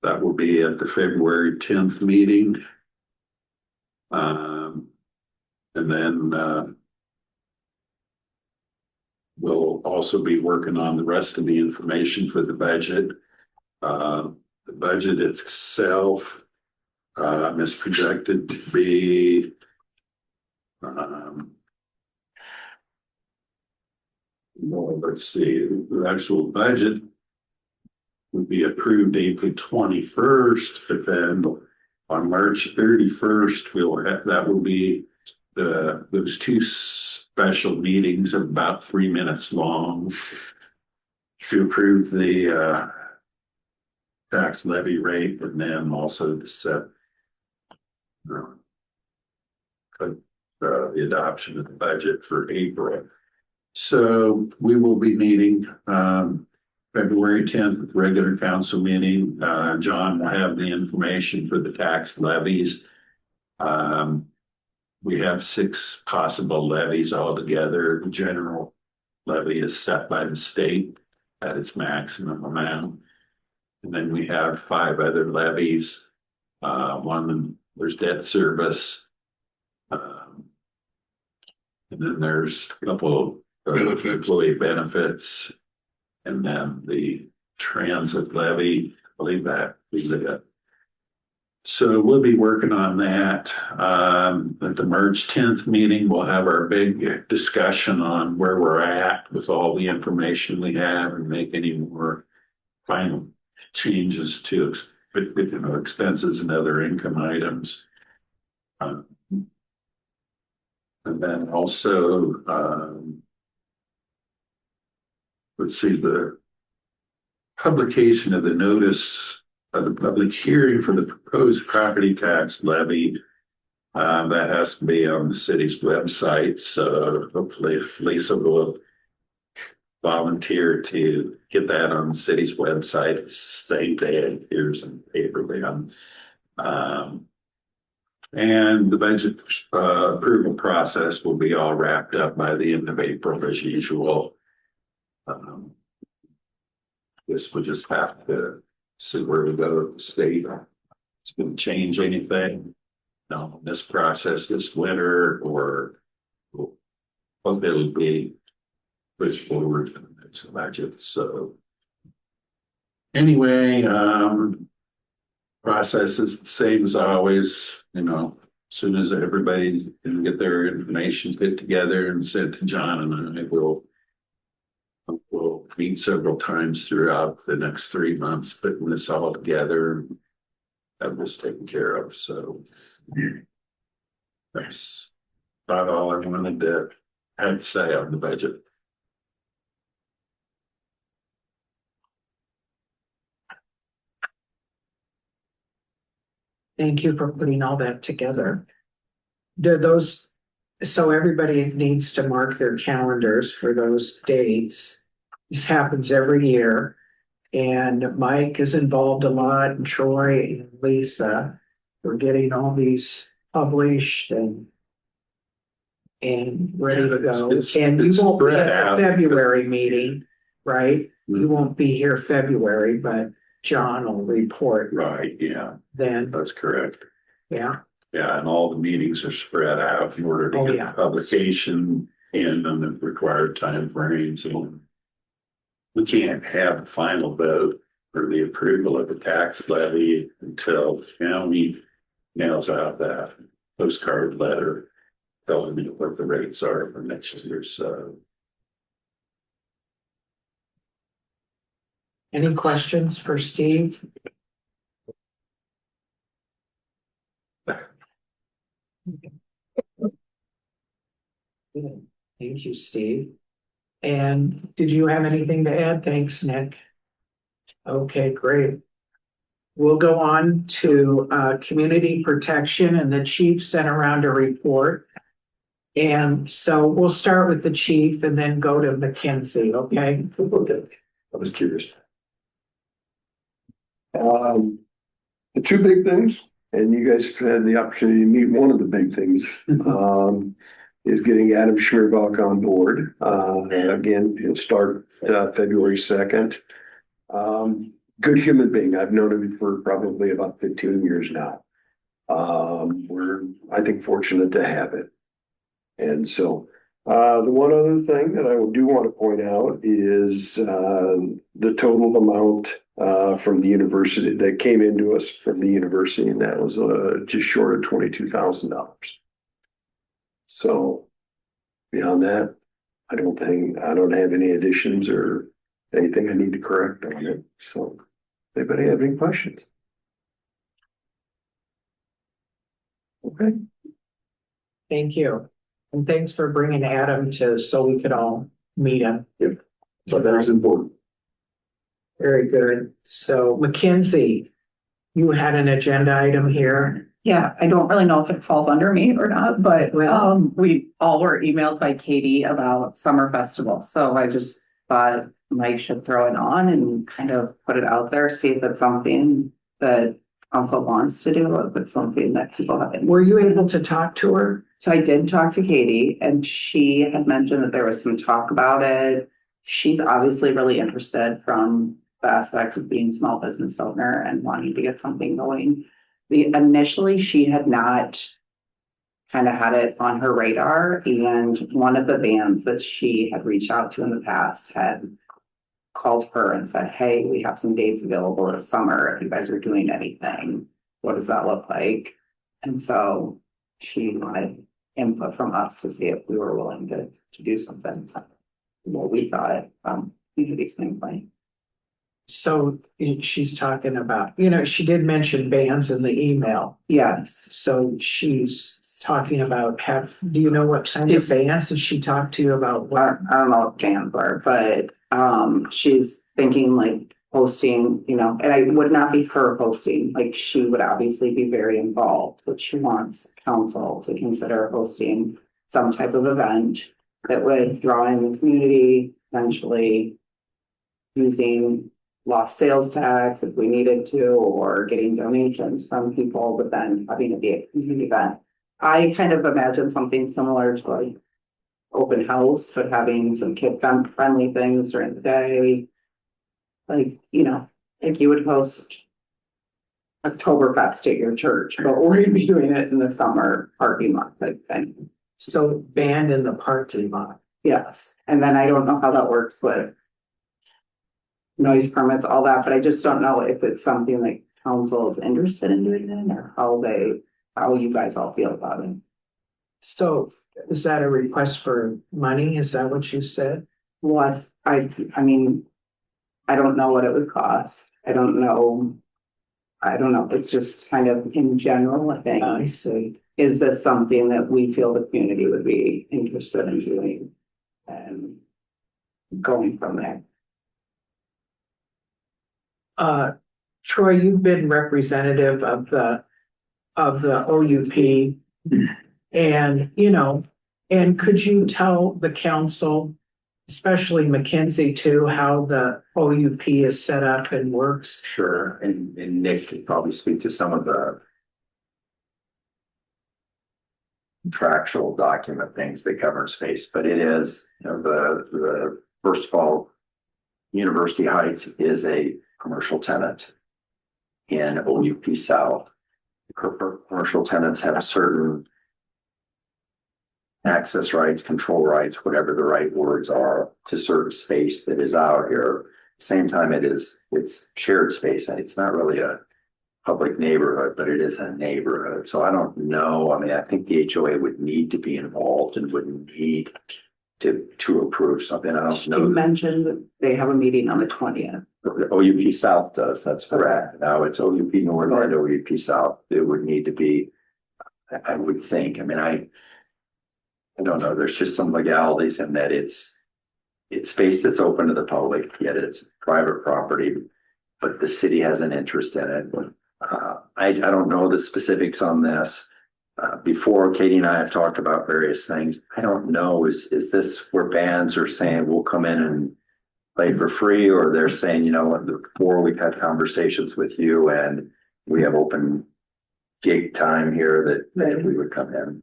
that will be at the February 10th meeting. And then we'll also be working on the rest of the information for the budget. The budget itself is projected to be well, let's see, the actual budget would be approved April 21st, but then on March 31st, that will be those two special meetings of about 3 minutes long to approve the tax levy rate, and then also to set
the adoption of the budget for April. So we will be meeting, February 10th, regular council meeting. John will have the information for the tax levies. We have 6 possible levies altogether. The general levy is set by the state at its maximum amount. And then we have 5 other levies. One, there's debt service. And then there's a couple of employee benefits. And then the transit levy, I believe that is it. So we'll be working on that. At the March 10th meeting, we'll have our big discussion on where we're at with all the information we have and make any more final changes to expenses and other income items. And then also, let's see, the publication of the notice of the public hearing for the proposed property tax levy. That has to be on the city's website, so hopefully Lisa will volunteer to get that on the city's website the same day it appears in the paper. And the budget approval process will be all wrapped up by the end of April as usual. This would just have to see where we go with the state. It's going to change anything. No, this process this winter, or what it'll be pushed forward to the next budget. So anyway, process is the same as always. You know, as soon as everybody can get their information put together and sent to John and I, we'll meet several times throughout the next 3 months, putting this all together. That was taken care of. So that's about all I wanted to have to say on the budget.
Thank you for putting all that together. Do those, so everybody needs to mark their calendars for those dates. This happens every year. And Mike is involved a lot, and Troy and Lisa. We're getting all these published and ready to go.
It's
And you won't be
spread
at
out.
the February meeting, right? You
Mhm.
won't be here February, but John will report
Right, yeah,
then,
that's correct.
yeah.
Yeah, and all the meetings are spread out in order to
Oh,
get
yeah.
the publication in on the required timeframes. And we can't have a final vote for the approval of the tax levy until the county nails out that postcard letter telling me what the rates are for next year. So
Any questions for Steve? Good. Thank you, Steve. And did you have anything to add? Thanks, Nick. Okay, great. We'll go on to community protection, and the chief sent around a report. And so we'll start with the chief and then go to Mackenzie, okay?
okay, I was curious.
The 2 big things, and you guys had the opportunity to meet one of the big things, is getting Adam Schmierbach on board. Again, he'll start February 2nd. Good human being. I've known him for probably about 15 years now. We're, I think, fortunate to have it. And so the one other thing that I do want to point out is the total amount from the university that came into us from the university, and that was just short of $22,000. So beyond that, I don't have any additions or anything I need to correct on it. So anybody have any questions? Okay.
Thank you. And thanks for bringing Adam so we could all meet him.
So that is important.
Very good. So Mackenzie, you had an agenda item here.
Yeah, I don't really know if it falls under me or not, but we all were emailed by Katie about summer festival. So I just thought Mike should throw it on and kind of put it out there, see if it's something that council wants to do, or if it's something that people have.
Were you able to talk to her?
So I did talk to Katie and she had mentioned that there was some talk about it. She's obviously really interested from the aspect of being a small business owner and wanting to get something going. Initially, she had not kind of had it on her radar, and one of the bands that she had reached out to in the past had called her and said, hey, we have some dates available this summer. If you guys are doing anything, what does that look like? And so she wanted input from us to see if we were willing to do something. What we thought community standpoint.
So she's talking about, she did mention bands in the email.
Yes.
So she's talking about do you know what kind of bands did she talk to you about?
I don't know what bands are, but she's thinking like hosting, and I would not be her hosting, like she would obviously be very involved, but she wants council to consider hosting some type of event that would draw in the community, eventually using lost sales tax if we needed to, or getting donations from people, but then having it be a community event. I kind of imagine something similar to like open house, but having some kid friendly things during the day. Like, if you would host Oktoberfest at your church, but we'd be doing it in the summer parking lot type thing.
So band in the parking lot.
Yes, and then I don't know how that works with noise permits, all that, but I just don't know if it's something like council is interested in doing it, or how you guys all feel about it.
So is that a request for money? Is that what you said?
What, I mean, I don't know what it would cost. I don't know. It's just kind of in general, I think.
I see.
Is this something that we feel the community would be interested in doing and going from there?
Troy, you've been representative of the OUP, and and could you tell the council, especially Mackenzie too, how the OUP is set up and works?
Sure, and Nick could probably speak to some of the contractual document things that govern space, but it is, the first of all, University Heights is a commercial tenant in OUP South. Commercial tenants have certain access rights, control rights, whatever the right words are, to certain space that is out here. Same time, it's shared space, and it's not really a public neighborhood, but it is a neighborhood. So I don't know. I mean, I think the HOA would need to be involved and would need to approve something. I don't know.
You mentioned that they have a meeting on the 20th.
OUP South does, that's correct. Now it's OUP North and OUP South. It would need to be, I would think, I mean, I don't know, there's just some legalities in that it's space that's open to the public, yet it's private property, but the city has an interest in it. I don't know the specifics on this. Before, Katie and I have talked about various things. I don't know, is this where bands are saying we'll come in and play for free, or they're saying, before we've had conversations with you and we have open gig time here that we would come in.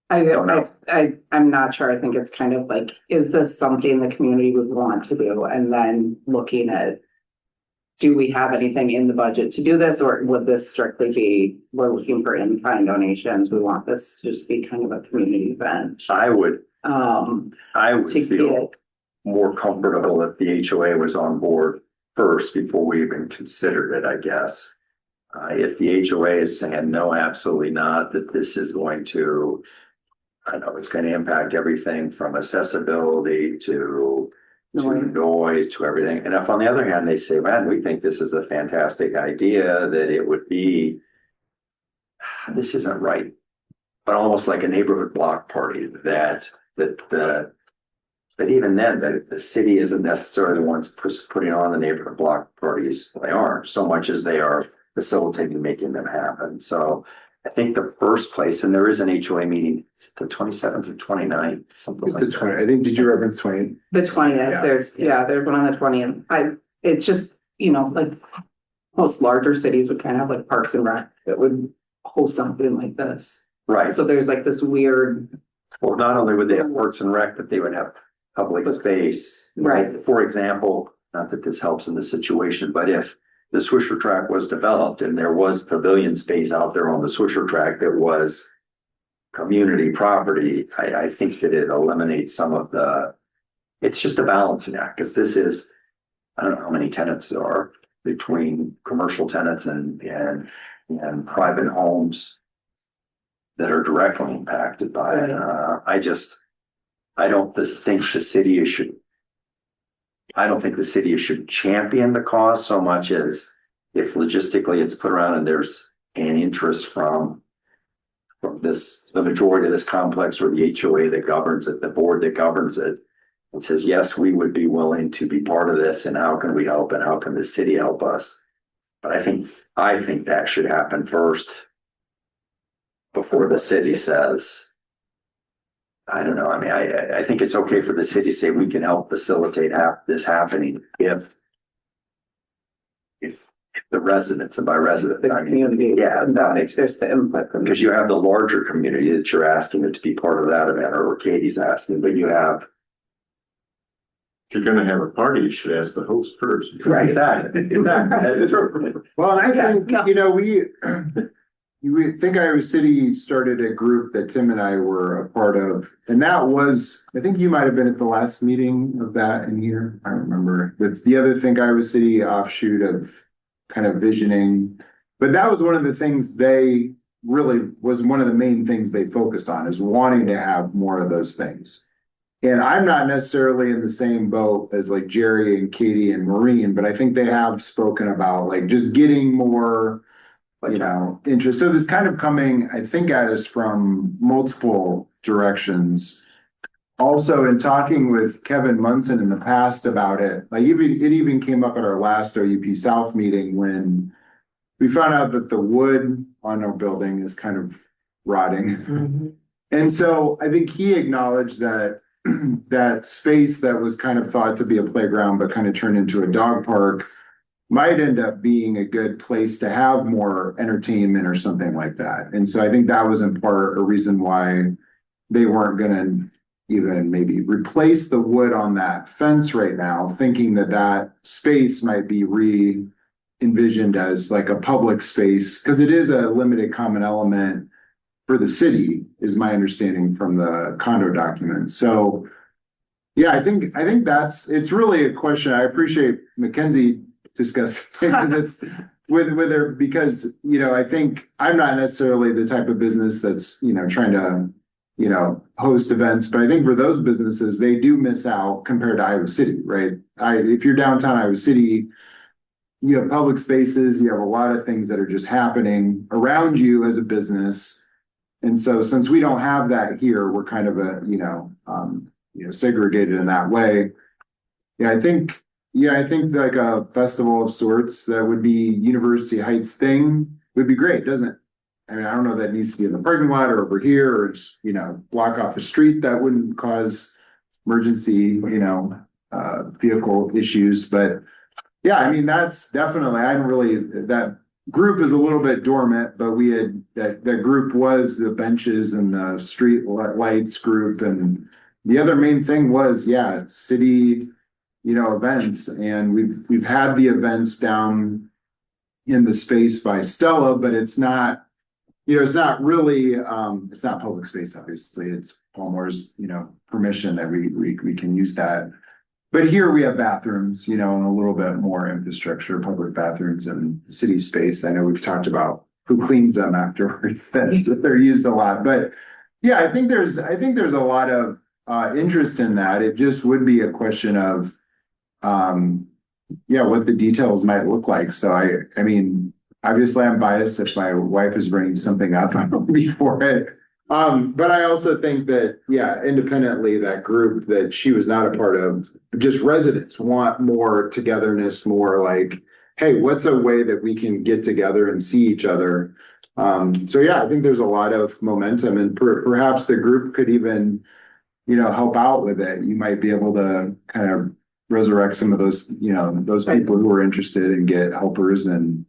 I'm not sure. I think it's kind of like, is this something the community would want to do? And then looking at, do we have anything in the budget to do this, or would this strictly be, we're looking for in-kind donations? We want this to just be kind of a community event.
I would
to
feel more comfortable if the HOA was on board first before we even considered it, I guess. If the HOA is saying, no, absolutely not, that this is going to, I know it's going to impact everything from accessibility to noise to everything. And if on the other hand, they say, man, we think this is a fantastic idea, that it would be, this isn't right, but almost like a neighborhood block party that even then, that the city isn't necessarily the ones putting on the neighborhood block parties. They aren't so much as they are facilitating making them happen. So I think the first place, and there is an HOA meeting, is it the 27th or 29th, something
It's
like
the 20,
that.
I think, did you reference 20?
The 20th,
Yeah.
there's one on the 20th. It's just, like most larger cities would kind of have like Parks and Rec that would host something like this.
Right.
So there's like this weird,
Well, not only would they have Parks and Rec, but they would have public space.
Right.
For example, not that this helps in this situation, but if the Swisher track was developed and there was pavilion space out there on the Swisher track that was community property, I think that it eliminates some of it's just a balancing act, because this is, I don't know how many tenants there are between commercial tenants and private homes that are directly impacted by it. I don't think the city should champion the cause so much as if logistically it's put around and there's an interest from the majority of this complex, or the HOA that governs it, the board that governs it, and says, yes, we would be willing to be part of this, and how can we help, and how can the city help us? But I think that should happen first before the city says, I don't know. I mean, I think it's okay for the city to say we can help facilitate this happening if the residents, and by residents,
the
I mean,
community.
yeah, that makes sense.
There's the input from.
Because you have the larger community that you're asking it to be part of that event, or Katie's asking, but you have.
If you're gonna have a party, you should ask the host first.
Right, exactly.
Well, and I think,
Yeah.
we think Iowa City started a group that Tim and I were a part of, and that was, I think you might have been at the last meeting of that in here. I don't remember, but the other Think Iowa City offshoot of kind of visioning. But that was one of the things was one of the main things they focused on, is wanting to have more of those things. And I'm not necessarily in the same boat as like Jerry and Katie and Maureen, but I think they have spoken about like just getting more, interest. So this kind of coming, I think, at us from multiple directions. Also, in talking with Kevin Munson in the past about it, like it even came up at our last OUP South meeting when we found out that the wood on our building is kind of rotting.
Mm-hmm.
And so I think he acknowledged that that space that was kind of thought to be a playground, but kind of turned into a dog park, might end up being a good place to have more entertainment or something like that. And so I think that was in part a reason why they weren't gonna even maybe replace the wood on that fence right now, thinking that that space might be re-envisioned as like a public space, because it is a limited common element for the city, is my understanding from the condo documents. So yeah, I think it's really a question. I appreciate Mackenzie discussing because it's with her, because, I think I'm not necessarily the type of business that's, trying to, host events, but I think for those businesses, they do miss out compared to Iowa City, right? If you're downtown Iowa City, you have public spaces, you have a lot of things that are just happening around you as a business. And so since we don't have that here, we're kind of segregated in that way. I think like a festival of sorts that would be University Heights thing would be great, doesn't it? I mean, I don't know that it needs to be in the parking lot or over here, or just, block off a street. That wouldn't cause emergency, vehicle issues. But yeah, I mean, that's definitely, that group is a little bit dormant, but we had, that group was the benches and the street lights group. And the other main thing was, city, events. And we've had the events down in the space by Stella, but it's not, it's not really, it's not public space, obviously. It's Palmer's, permission that we can use that. But here we have bathrooms, and a little bit more infrastructure, public bathrooms and city space. I know we've talked about who cleans them afterwards. They're used a lot, but yeah, I think there's a lot of interest in that. It just would be a question of, what the details might look like. So I mean, obviously I'm biased if my wife is bringing something up, I will be for it. But I also think that, independently, that group that she was not a part of, just residents want more togetherness, more like, hey, what's a way that we can get together and see each other? So yeah, I think there's a lot of momentum, and perhaps the group could even, help out with it. You might be able to kind of resurrect some of those, those people who are interested and get helpers and.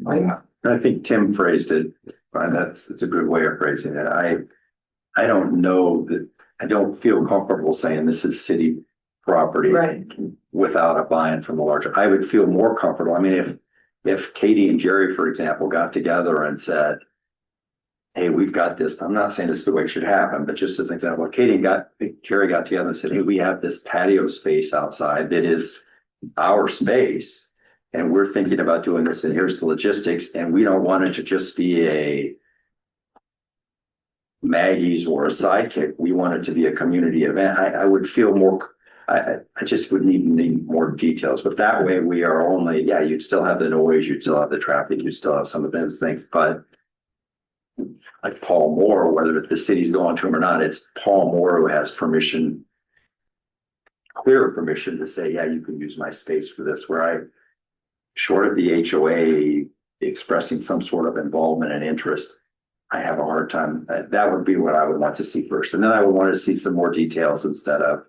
I think Tim phrased it, it's a good way of phrasing it. I don't know that, I don't feel comfortable saying this is city property.
Right.
Without a buy-in from the larger, I would feel more comfortable. I mean, if Katie and Jerry, for example, got together and said, hey, we've got this, I'm not saying this is the way it should happen, but just as an example, Jerry got together and said, hey, we have this patio space outside that is our space. And we're thinking about doing this, and here's the logistics, and we don't want it to just be a Maggie's or a Sidekick. We want it to be a community event. I would feel more, I just would need more details, but that way we are only, you'd still have the noise, you'd still have the traffic, you'd still have some of those things, but like Paul Moore, whether the city's going to him or not, it's Paul Moore who has permission, clear permission to say, yeah, you can use my space for this, where short of the HOA expressing some sort of involvement and interest, I have a hard time. That would be what I would want to see first. And then I would want to see some more details instead of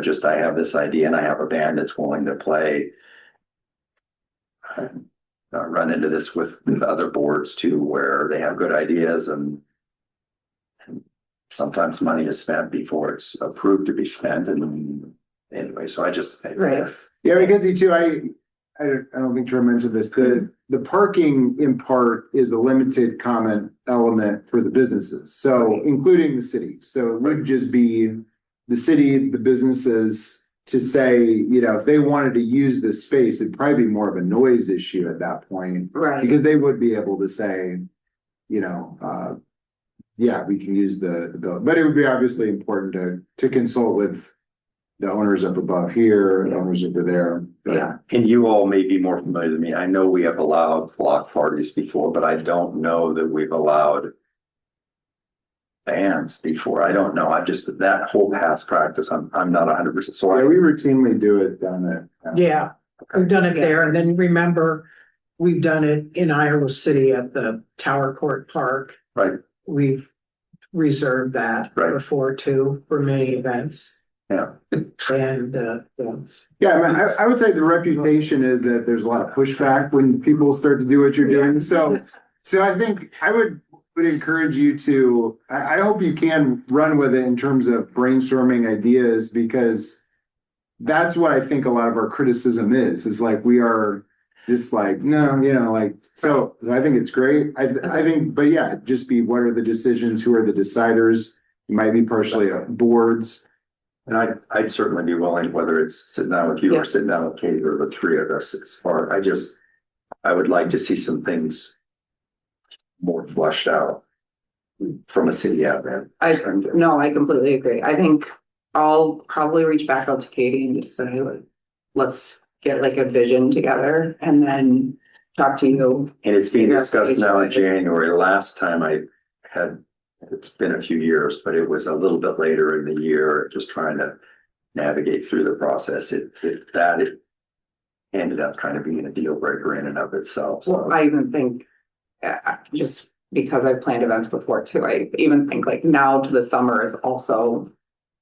just, I have this idea and I have a band that's willing to play. I run into this with other boards too, where they have good ideas and sometimes money is spent before it's approved to be spent. And anyway, so
Right.
Yeah, Mackenzie too, I don't think Troy mentioned this. The parking in part is a limited comment element for the businesses. So including the city. So it would just be the city, the businesses to say, if they wanted to use this space, it'd probably be more of a noise issue at that point.
Right.
Because they would be able to say, we can use the building. But it would be obviously important to consult with the owners up above here, and owners over there. But
Yeah.
And you all may be more familiar than me. I know we have allowed block parties before, but I don't know that we've allowed bands before. I don't know. That whole past practice, I'm not 100%. So
we routinely do it down there.
Yeah, we've done it there. And then remember, we've done it in Iowa City at the Tower Court Park.
Right.
We've reserved that
Right.
before too, for many events.
Yeah.
And,
Yeah, I would say the reputation is that there's a lot of pushback when people start to do what you're doing. So I think I would encourage you to, I hope you can run with it in terms of brainstorming ideas, because that's what I think a lot of our criticism is like, we are just like, no, so I think it's great. I think, but yeah, just be, what are the decisions? Who are the deciders? It might be partially boards.
And I'd certainly be willing, whether it's sitting down with you or sitting down with Katie or the three of us, I would like to see some things more fleshed out from a city admin.
I completely agree. I think I'll probably reach back out to Katie and just say, let's get like a vision together and then talk to you.
And it's being discussed now in January. Last time it's been a few years, but it was a little bit later in the year, just trying to navigate through the process. It ended up kind of being a deal breaker in and of itself. So.
Well, I even think, just because I've planned events before too, I even think like now to the summer is also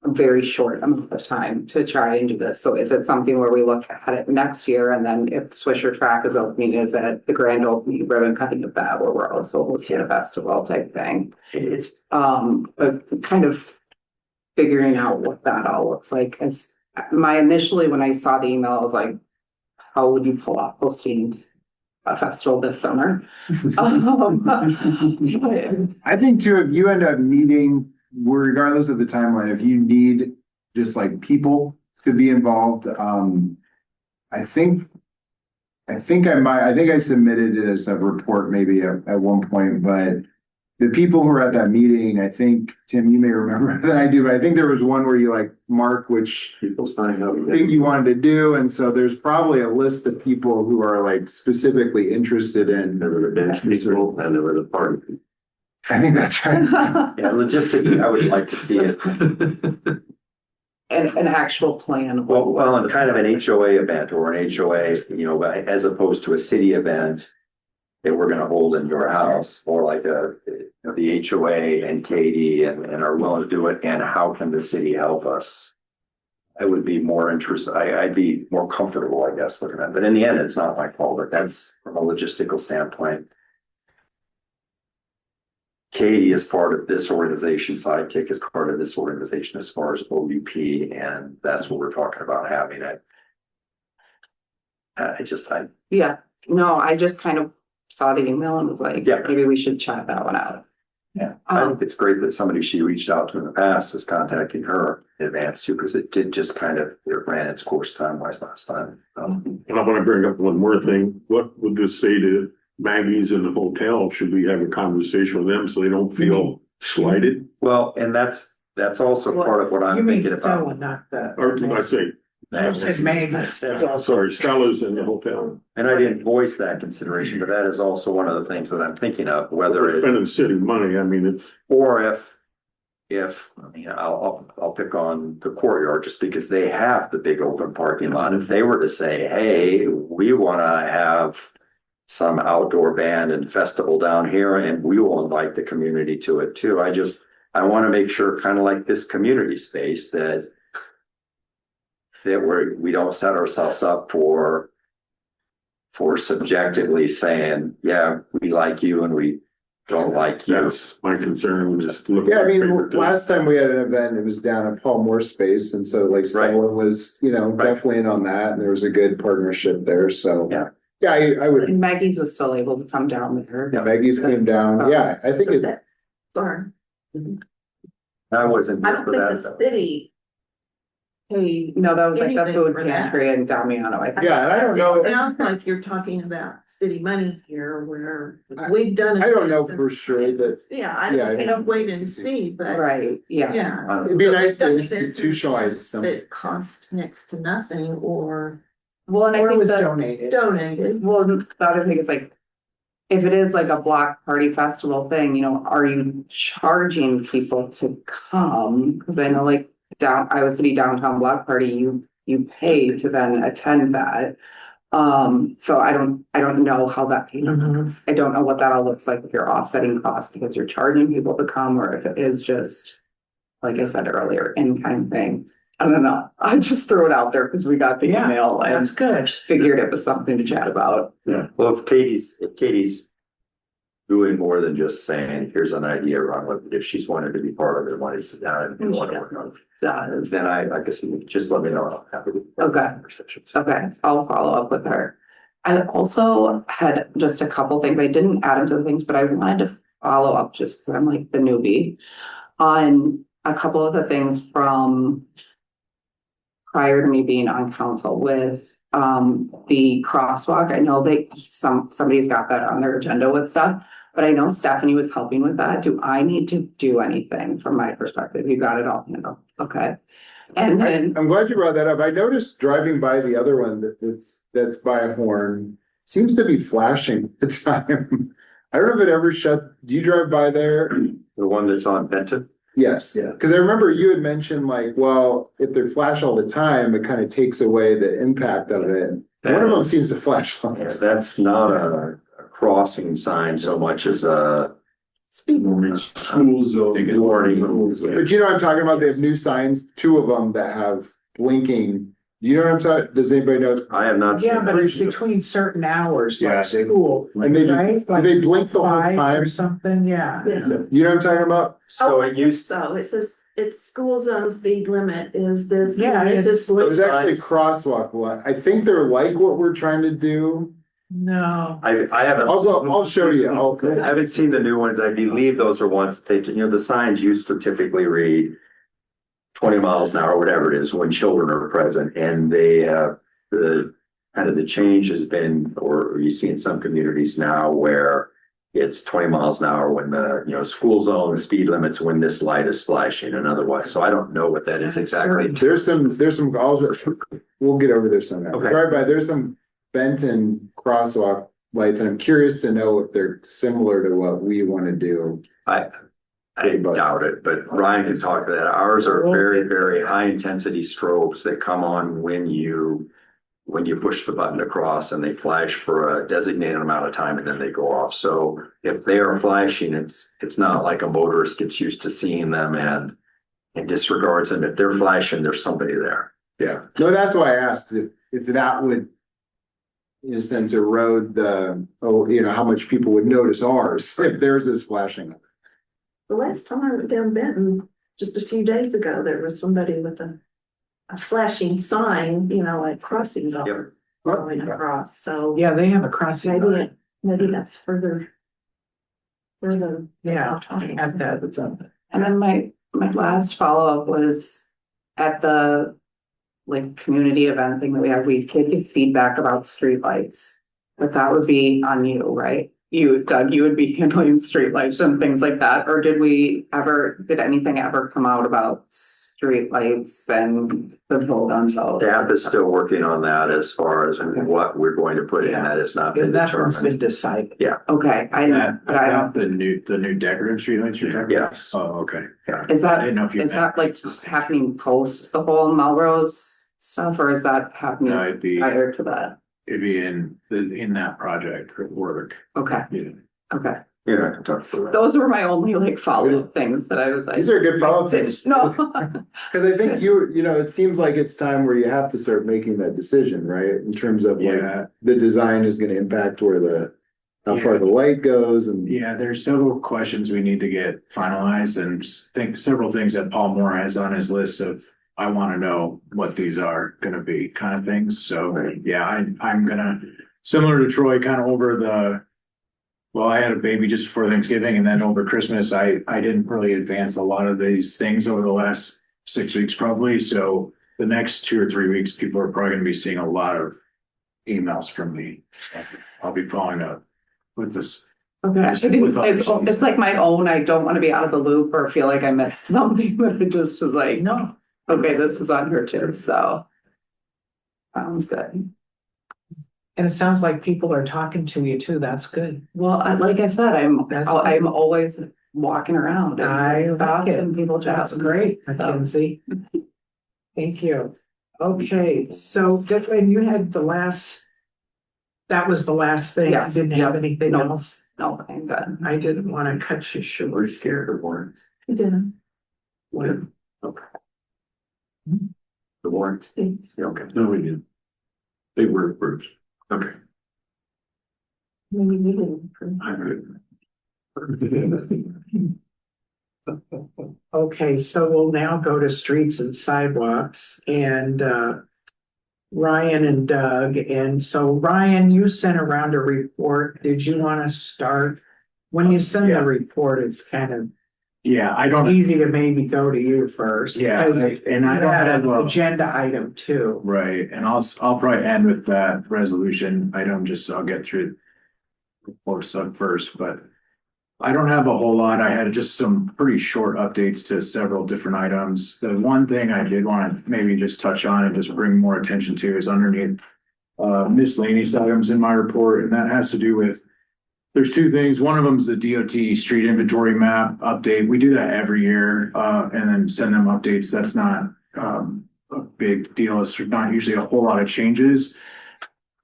a very short amount of time to try and do this. So is it something where we look at it next year, and then if Swisher Track is opening, is it the grand opening ribbon cutting of that, where we're also hosting a festival type thing?
It's
But kind of figuring out what that all looks like. It's initially when I saw the email, I was like, how would you pull off hosting a festival this summer?
I think too, if you end up needing, regardless of the timeline, if you need just like people to be involved, I think I submitted it as a report maybe at one point, but the people who were at that meeting, I think, Tim, you may remember than I do, but I think there was one where you like mark which
People sign up.
thing you wanted to do. And so there's probably a list of people who are like specifically interested in.
There were the bench people and there were the party people.
I think that's right.
logistically, I would like to see it.
an actual plan.
Well, and kind of an HOA event or an HOA, you know, as opposed to a city event that we're gonna hold in your house, or like the HOA and Katie and are willing to do it, and how can the city help us? I would be more interested, I'd be more comfortable, I guess, looking at it, but in the end, it's not my call, but that's from a logistical standpoint. Katie is part of this organization, Sidekick is part of this organization as far as OUP, and that's what we're talking about having it.
Yeah, no, I just kind of saw the email and was like,
Yeah.
maybe we should chat that one out.
Yeah, I think it's great that somebody she reached out to in the past is contacting her in advance too, because it did just kind of, it ran its course time-wise last time.
And I want to bring up one more thing. What would this say to Maggie's in the hotel? Should we have a conversation with them so they don't feel slighted?
Well, and that's also part of what I'm thinking about.
Not the.
Or did I say?
You said Meg.
Sorry, Stella's in the hotel.
And I didn't voice that consideration, but that is also one of the things that I'm thinking of, whether it,
Spending city money, I mean, it's.
or if, I mean, I'll pick on the courtyard just because they have the big open parking lot. If they were to say, hey, we wanna have some outdoor band and festival down here and we will invite the community to it too. I wanna make sure, kind of like this community space, that we don't set ourselves up for subjectively saying, yeah, we like you and we don't like you.
That's my concern, was looking
Yeah, I
at
mean,
favoritism.
last time we had an event, it was down at Paul Moore Space, and so like Stella was, you know,
Right.
definitely in on that, and there was a good partnership there, so.
Yeah.
Yeah, I would,
And Maggie's was still able to come down there.
Maggie's came down, yeah, I think it,
Sorry,
I wasn't
I
here
don't
for
think
that.
the
though.
city paid.
No, that was like the
Anything
food
for that.
pantry in Damiano, I think.
yeah, and I don't know.
It sounds like you're talking about city money here where we've done.
I don't know
events
for sure that,
Yeah,
Yeah, I
I
mean-
don't wait and see, but
Right, yeah.
yeah.
it'd be nice to
We've done events
institutionalize some.
That cost next to nothing or
Well, and I
Or
think
was
that,
donated.
donated.
well, the other thing is like, if it is like a block party festival thing, you know, are you charging people to come? Cause I know like Iowa City Downtown Block Party, you pay to then attend that. So I don't know how that, I don't know what that all looks like if you're offsetting costs because you're charging people to come, or if it is just, like I said earlier, in-kind thing. I don't know. I just threw it out there because we got the
Yeah,
email and
That's good.
figured it was something to chat about.
Yeah, well, if Katie's doing more than just saying, here's an idea, run with it, if she's wanted to be part of it, wanted to sit down and want to work on it, then I guess you just let me know. I'm happy to-
Okay. Okay, I'll follow up with her. I also had just a couple things. I didn't add them to the things, but I wanted to follow up just because I'm like the newbie on a couple of the things from prior to me being on council with the crosswalk. I know somebody's got that on their agenda with stuff, but I know Stephanie was helping with that. Do I need to do anything from my perspective? You got it all handled. Okay. And then,
I'm glad you brought that up. I noticed driving by the other one that's by a horn, seems to be flashing at the time. I don't know if it ever shut, do you drive by there?
The one that's on Benton?
Yes,
Yeah.
cause I remember you had mentioned like, well, if they're flash all the time, it kind of takes away the impact of it. One of them seems to flash all the time.
That's not a crossing sign so much as a
School zone.
warning.
But you know what I'm talking about? They have new signs, two of them that have blinking. Do you know what I'm talking? Does anybody know?
I have not seen.
Yeah, but it's
that.
between certain hours,
Yeah,
like school,
And they,
right?
do they blink the whole
Five
time?
or something, yeah.
Yeah.
You know what I'm talking about?
So it used,
So it's school zone speed limit is this.
Yeah,
This
it's-
is.
It was actually a
signs.
crosswalk one. I think they're like what we're trying to do.
No.
I haven't.
I'll show you.
I haven't seen the new ones. I believe those are ones that they, the signs used to typically read 20 miles an hour, whatever it is, when children are present, and they, the kind of the change has been, or you see in some communities now where it's 20 miles an hour when the, school zone, the speed limits when this light is flashing and otherwise. So I don't know what that is
That's
exactly.
There's some, we'll get over there somehow.
Okay.
Right by, there's some Benton crosswalk lights, and I'm curious to know if they're similar to what we want to do.
I I doubt it, but Ryan can talk to that. Ours are very, very high intensity strobes that come on when you push the button across, and they flash for a designated amount of time and then they go off. So if they are flashing, it's not like a motorist gets used to seeing them and disregards them. If they're flashing, there's somebody there. Yeah.
No, that's why I asked if that would, in a sense, erode how much people would notice ours if theirs is flashing.
The last time I went down Benton, just a few days ago, there was somebody with a flashing sign, like crossing guard going across, so.
Yeah, they have a crossing guard.
Maybe that's further.
Yeah, I have that. It's up.
And then my last follow-up was at the community event thing that we had, we did get feedback about streetlights. But that would be on you, right? You, Doug, you would be handling streetlights and things like that, or did anything ever come out about streetlights and the vote on those?
Staff is still working on that as far as what we're going to put in. That has not been
That one's been
determined.
decided.
Yeah.
Okay,
I don't the new decorative streetlights you're talking about?
Yes.
Oh, okay.
Is
I
that,
didn't know if you
is
meant-
that just happening post the whole Melrose stuff, or is that happening
No, it'd be
prior to that?
in that project work.
Okay,
Yeah.
okay.
You're not gonna talk about
Those were my only follow-up things that I was like.
These are good follow-up things.
No.
Because I think it seems like it's time where you have to start making that decision, right? In terms of the design is gonna impact how far the light goes and.
Yeah, there's several questions we need to get finalized and think several things that Paul Moore has on his list of, I want to know what these are gonna be kind of things. So, yeah, I'm gonna, similar to Troy, kind of I had a baby just before Thanksgiving, and then over Christmas, I didn't really advance a lot of these things over the last 6 weeks probably. So the next 2 or 3 weeks, people are probably gonna be seeing a lot of emails from me. I'll be following up with this.
Okay, it's like my own, I don't want to be out of the loop or feel like I missed something, but it just was like,
No.
okay, this was on here too, so. Sounds good.
And it sounds like people are talking to you too. That's good.
Well, like I said, I'm
That's good.
always walking around
I
and
like it.
and people
That's
chatting.
great,
So-
Mackenzie. Thank you. Okay, so Declan, you had that was the last thing.
Yes.
You didn't have anything
No.
else?
No, I'm good.
I didn't want to cut you short.
We're scared of warrants.
You didn't.
What?
The warrants. Yeah, okay.
No, we didn't. They were approved.
Okay.
Maybe you didn't.
I'm
Okay, so we'll now go to streets and sidewalks and Ryan and Doug. And so Ryan, you sent around a report. Did you want to start? When you send
Yeah.
the report, it's kind of
Yeah, I don't,
easy to maybe go to you first.
Yeah, and I
You
don't
had
have
an
a-
agenda item too.
right, and I'll probably end with that resolution item, I'll get through report stuff first, but I don't have a whole lot. I had just some pretty short updates to several different items. The one thing I did want to maybe just touch on and just bring more attention to is underneath miscellaneous items in my report, and that has to do with, there's two things. One of them is the DOT street inventory map update. We do that every year and then send them updates. That's not a big deal. It's not usually a whole lot of changes.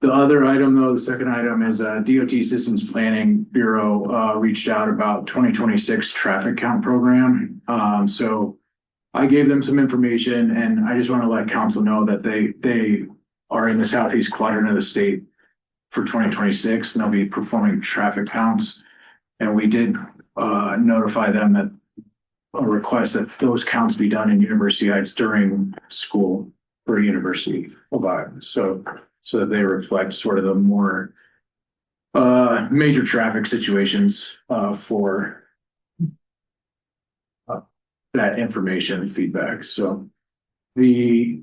The other item though, the second item is DOT Systems Planning Bureau reached out about 2026 traffic count program. So I gave them some information and I just want to let council know that they are in the southeast quadrant of the state for 2026 and they'll be performing traffic counts. And we did notify them that a request that those counts be done in University Heights during school for University of Iowa. So that they reflect sort of the more major traffic situations for that information and feedback. So the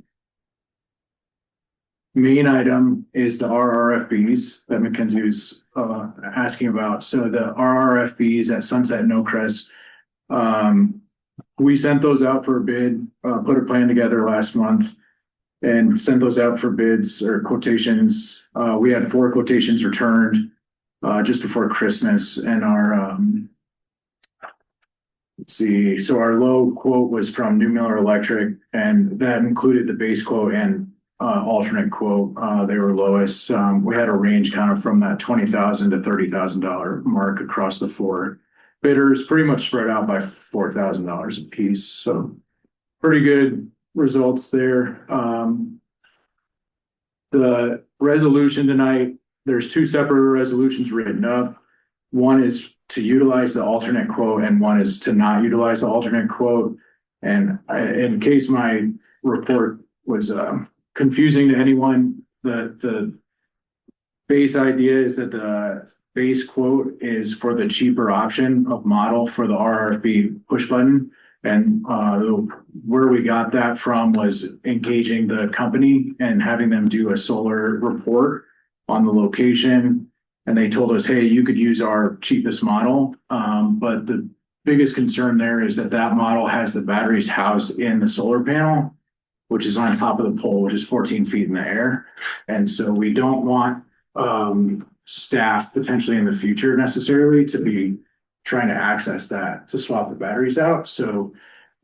main item is the RRFBs that Mackenzie was asking about. So the RRFBs at Sunset and Oakcrest, we sent those out for a bid, put a plan together last month and sent those out for bids or quotations. We had 4 quotations returned just before Christmas and our Let's see, so our low quote was from New Miller Electric, and that included the base quote and alternate quote. They were lowest. We had a range kind of from that $20,000 to $30,000 mark across the four bidders, pretty much spread out by $4,000 a piece. So pretty good results there. The resolution tonight, there's two separate resolutions written up. One is to utilize the alternate quote and one is to not utilize the alternate quote. And in case my report was confusing to anyone, the base idea is that the base quote is for the cheaper option of model for the RRFB push button. And where we got that from was engaging the company and having them do a solar report on the location. And they told us, hey, you could use our cheapest model. But the biggest concern there is that that model has the batteries housed in the solar panel, which is on top of the pole, which is 14 feet in the air. And so we don't want staff potentially in the future necessarily to be trying to access that to swap the batteries out. So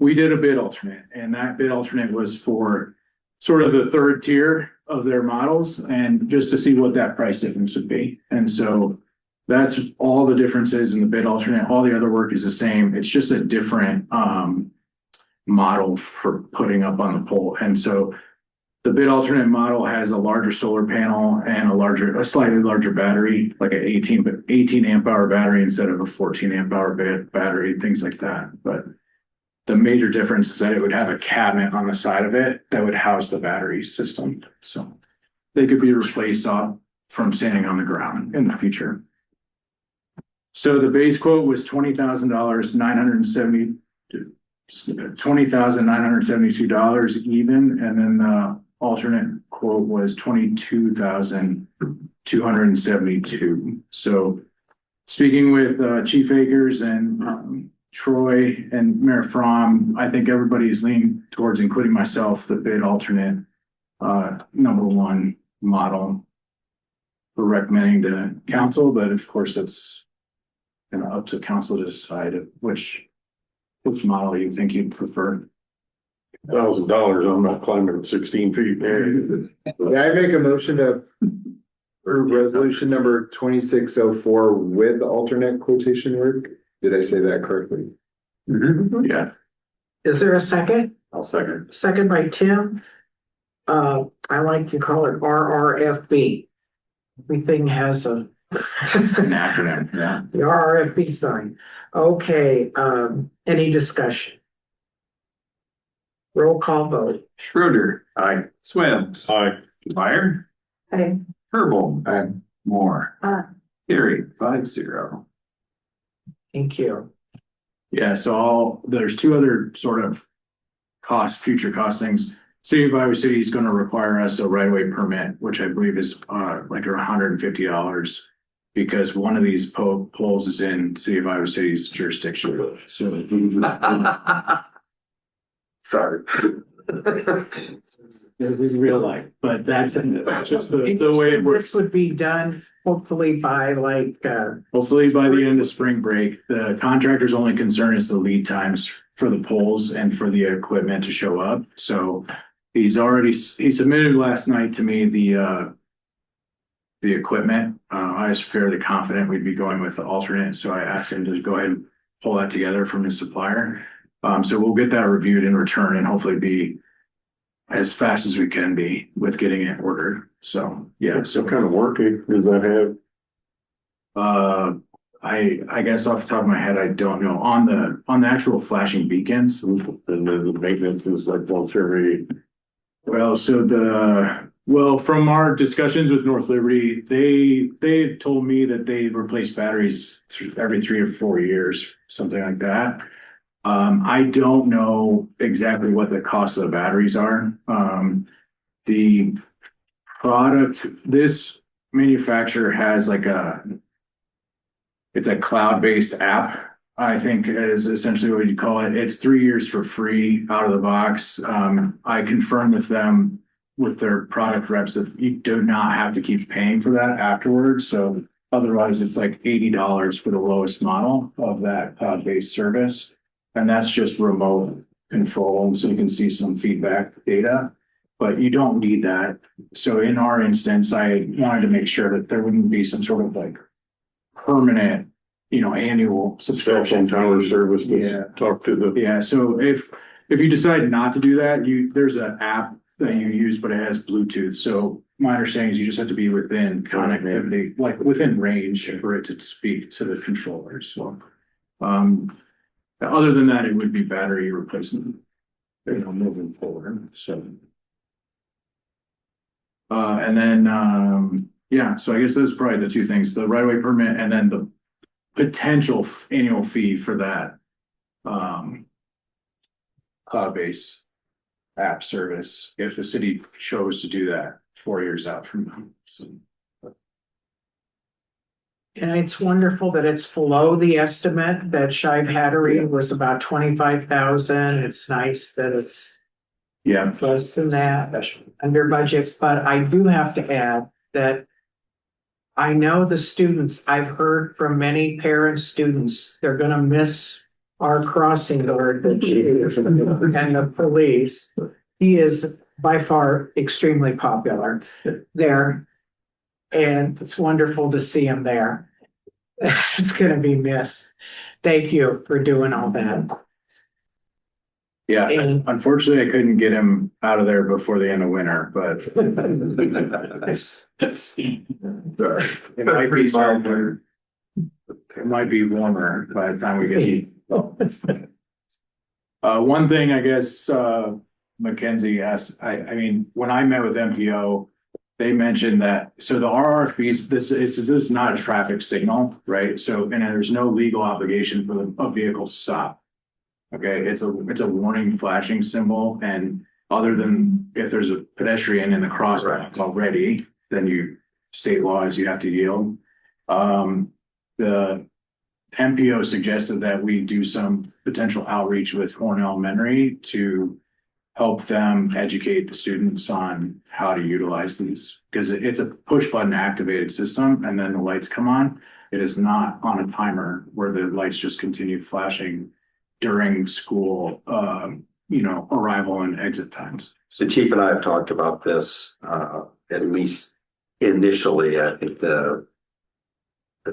we did a bid alternate, and that bid alternate was for sort of the third tier of their models and just to see what that price difference would be. And so that's all the differences in the bid alternate. All the other work is the same. It's just a different model for putting up on the pole. And so the bid alternate model has a larger solar panel and a slightly larger battery, like an 18 amp hour battery instead of a 14 amp hour battery, things like that. But the major difference is that it would have a cabinet on the side of it that would house the battery system. So they could be replaced from standing on the ground in the future. So the base quote was $20,972 even, and then the alternate quote was $22,272. So speaking with Chief Akers and Troy and Mayor Fromm, I think everybody's leaning towards, including myself, the bid alternate number one model. We're recommending to council, but of course it's up to council to decide which model you think you'd prefer.
$1,000, I'm not climbing 16 feet.
Yeah, I make a motion to approve resolution number 2604 with alternate quotation work. Did I say that correctly?
Yeah.
Is there a second?
I'll second.
Second by Tim. I like to call it RRFB. Everything has
An acronym, yeah.
the RRFB sign. Okay, any discussion? Roll call vote.
Schroeder. Aye. Swims.
Aye.
Meyer.
Aye.
Herbold.
Aye.
Moore.
Aye.
Carried 5-0.
Thank you.
Yeah, so there's two other sort of future cost things. City of Iowa City is going to require us a right-of-way permit, which I believe is like $150 because one of these poles is in City of Iowa City's jurisdiction. So
Sorry.
it is real life, but that's just the way it works.
This would be done hopefully by
Hopefully by the end of spring break. The contractor's only concern is the lead times for the poles and for the equipment to show up. So he submitted last night to me the equipment. I was fairly confident we'd be going with the alternate, so I asked him to go ahead and pull that together from his supplier. So we'll get that reviewed in return and hopefully be as fast as we can be with getting it ordered. So yeah. So
What kind of work does that have?
I guess off the top of my head, I don't know. On the actual flashing beacons.
And then the maintenance is like once every.
Well, from our discussions with North Liberty, they told me that they replace batteries every 3 or 4 years, something like that. I don't know exactly what the cost of the batteries are. The product, this manufacturer has it's a cloud-based app, I think is essentially what you call it. It's 3 years for free out of the box. I confirmed with them, with their product reps, that you do not have to keep paying for that afterwards. So otherwise it's like $80 for the lowest model of that cloud-based service. And that's just remote control, so you can see some feedback data, but you don't need that. So in our instance, I wanted to make sure that there wouldn't be some sort of like permanent, annual
Cell
subscription.
phone tower service,
Yeah.
talk to the.
Yeah, so if you decide not to do that, there's an app that you use, but it has Bluetooth. So my understanding is you just have to be within connectivity, like within range for it to speak to the controllers. So, other than that, it would be battery replacement, moving forward. So, and then, yeah, so I guess those are probably the two things, the right of way permit and then the potential annual fee for that, cloud-based app service, if the city chose to do that 4 years out from now. So,
And it's wonderful that it's below the estimate that Shive Hattery was about 25,000. It's nice that it's
yeah,
less than that, under budget, but I do have to add that I know the students, I've heard from many parents, students, they're gonna miss our crossing guard, the chief and the police. He is by far extremely popular there. And it's wonderful to see him there. It's gonna be missed. Thank you for doing all that.
yeah.
And-
Unfortunately, I couldn't get him out of there before the end of winter, but it might be warmer. It might be warmer by the time we get. One thing I guess, Mackenzie asked, I mean, when I met with MPO, they mentioned that, so the RRFBs, this is not a traffic signal, right? So, and there's no legal obligation for a vehicle to stop. Okay, it's a warning flashing symbol, and other than if there's a pedestrian in the crosswalk already, then state laws, you have to yield. The MPO suggested that we do some potential outreach with Horn Elementary to help them educate the students on how to utilize these, because it's a push button activated system, and then the lights come on. It is not on a timer where the lights just continue flashing during school, arrival and exit times.
The chief and I have talked about this, at least initially. I think the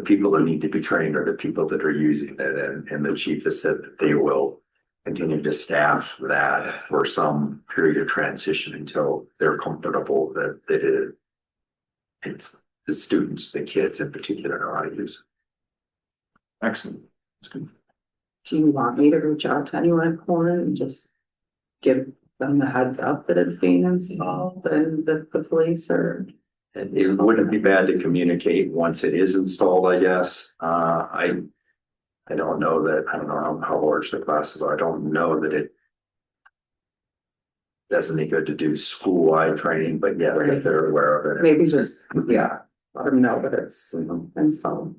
people that need to be trained are the people that are using it, and the chief has said that they will continue to staff that for some period of transition until they're comfortable that it's the students, the kids in particular, know how to use it.
Excellent. That's good.
Do you want me to reach out to anyone at Horn and just give them the heads up that it's being installed and that the police are?
And it wouldn't be bad to communicate once it is installed, I guess. I don't know how large the classes are. I don't know that it does any good to do school-wide training, but yeah, if they're aware of it.
Maybe just, yeah, let them know that it's installed.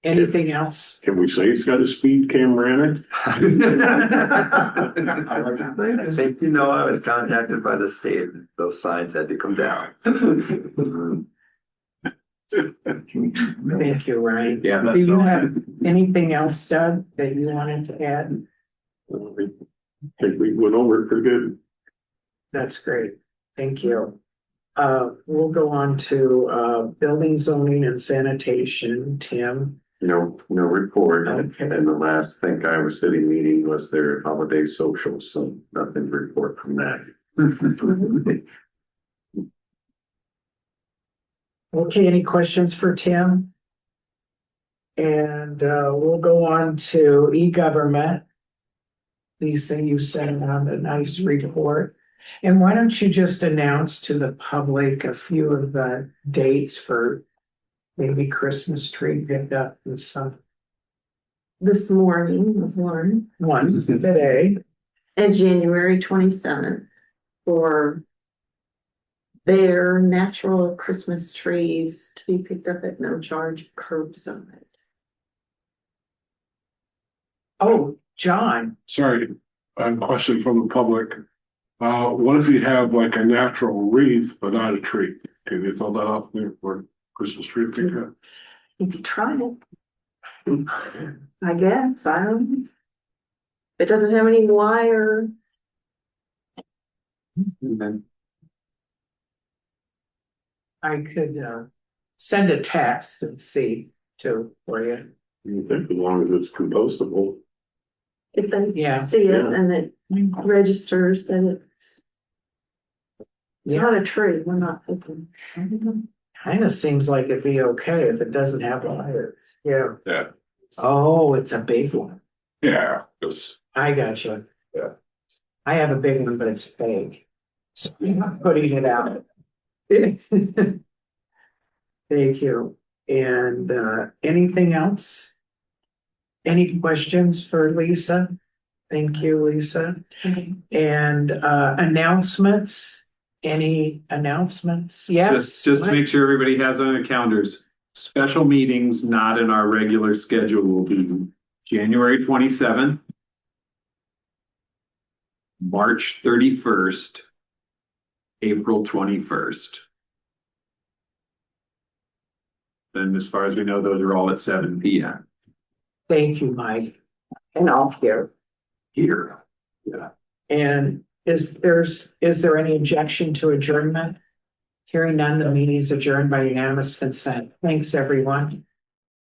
Anything else?
Can we say it's got a speed camera in it?
I think, I was contacted by the state. Those signs had to come down.
Thank you, Ryan.
Yeah,
Do you have anything else, Doug, that you wanted to add?
I think we went over it pretty good.
That's great. Thank you. We'll go on to building, zoning and sanitation. Tim.
No report.
Okay.
And the last Iowa City meeting was their holiday social, so nothing to report from that.
Okay, any questions for Tim? And we'll go on to e-government. Lisa, you sent out a nice report. And why don't you just announce to the public a few of the dates for maybe Christmas tree pickup and some
This morning was one,
one today.
and January 27th for their natural Christmas trees to be picked up at no charge curbside.
Oh, John,
Sorry, question from the public. What if you have like a natural wreath, but not a tree? Can you fill that out there for Christmas tree pickup?
If you try it, I guess, I don't. know. It doesn't have any wire.
I could, send a text and see too for you.
I think as long as it's compostable.
If they
Yeah.
see it
Yeah.
and it registers that it's not a tree, we're not picking.
Kinda seems like it'd be okay if it doesn't have wires. Yeah.
Yeah.
Oh, it's a big one.
Yeah, it's
I got you.
Yeah.
I have a big one, but it's fake. So I'm not putting it out. Thank you. And anything else? Any questions for Lisa? Thank you, Lisa. And announcements? Any announcements? Yes?
Just to make sure everybody has on their calendars, special meetings not in our regular schedule will be January 27th, March 31st, April 21st. And as far as we know, those are all at 7 p.m.
Thank you, Mike.
And all here.
here.
And is there any objection to adjournment? Hearing none, the meeting is adjourned by unanimous consent. Thanks, everyone.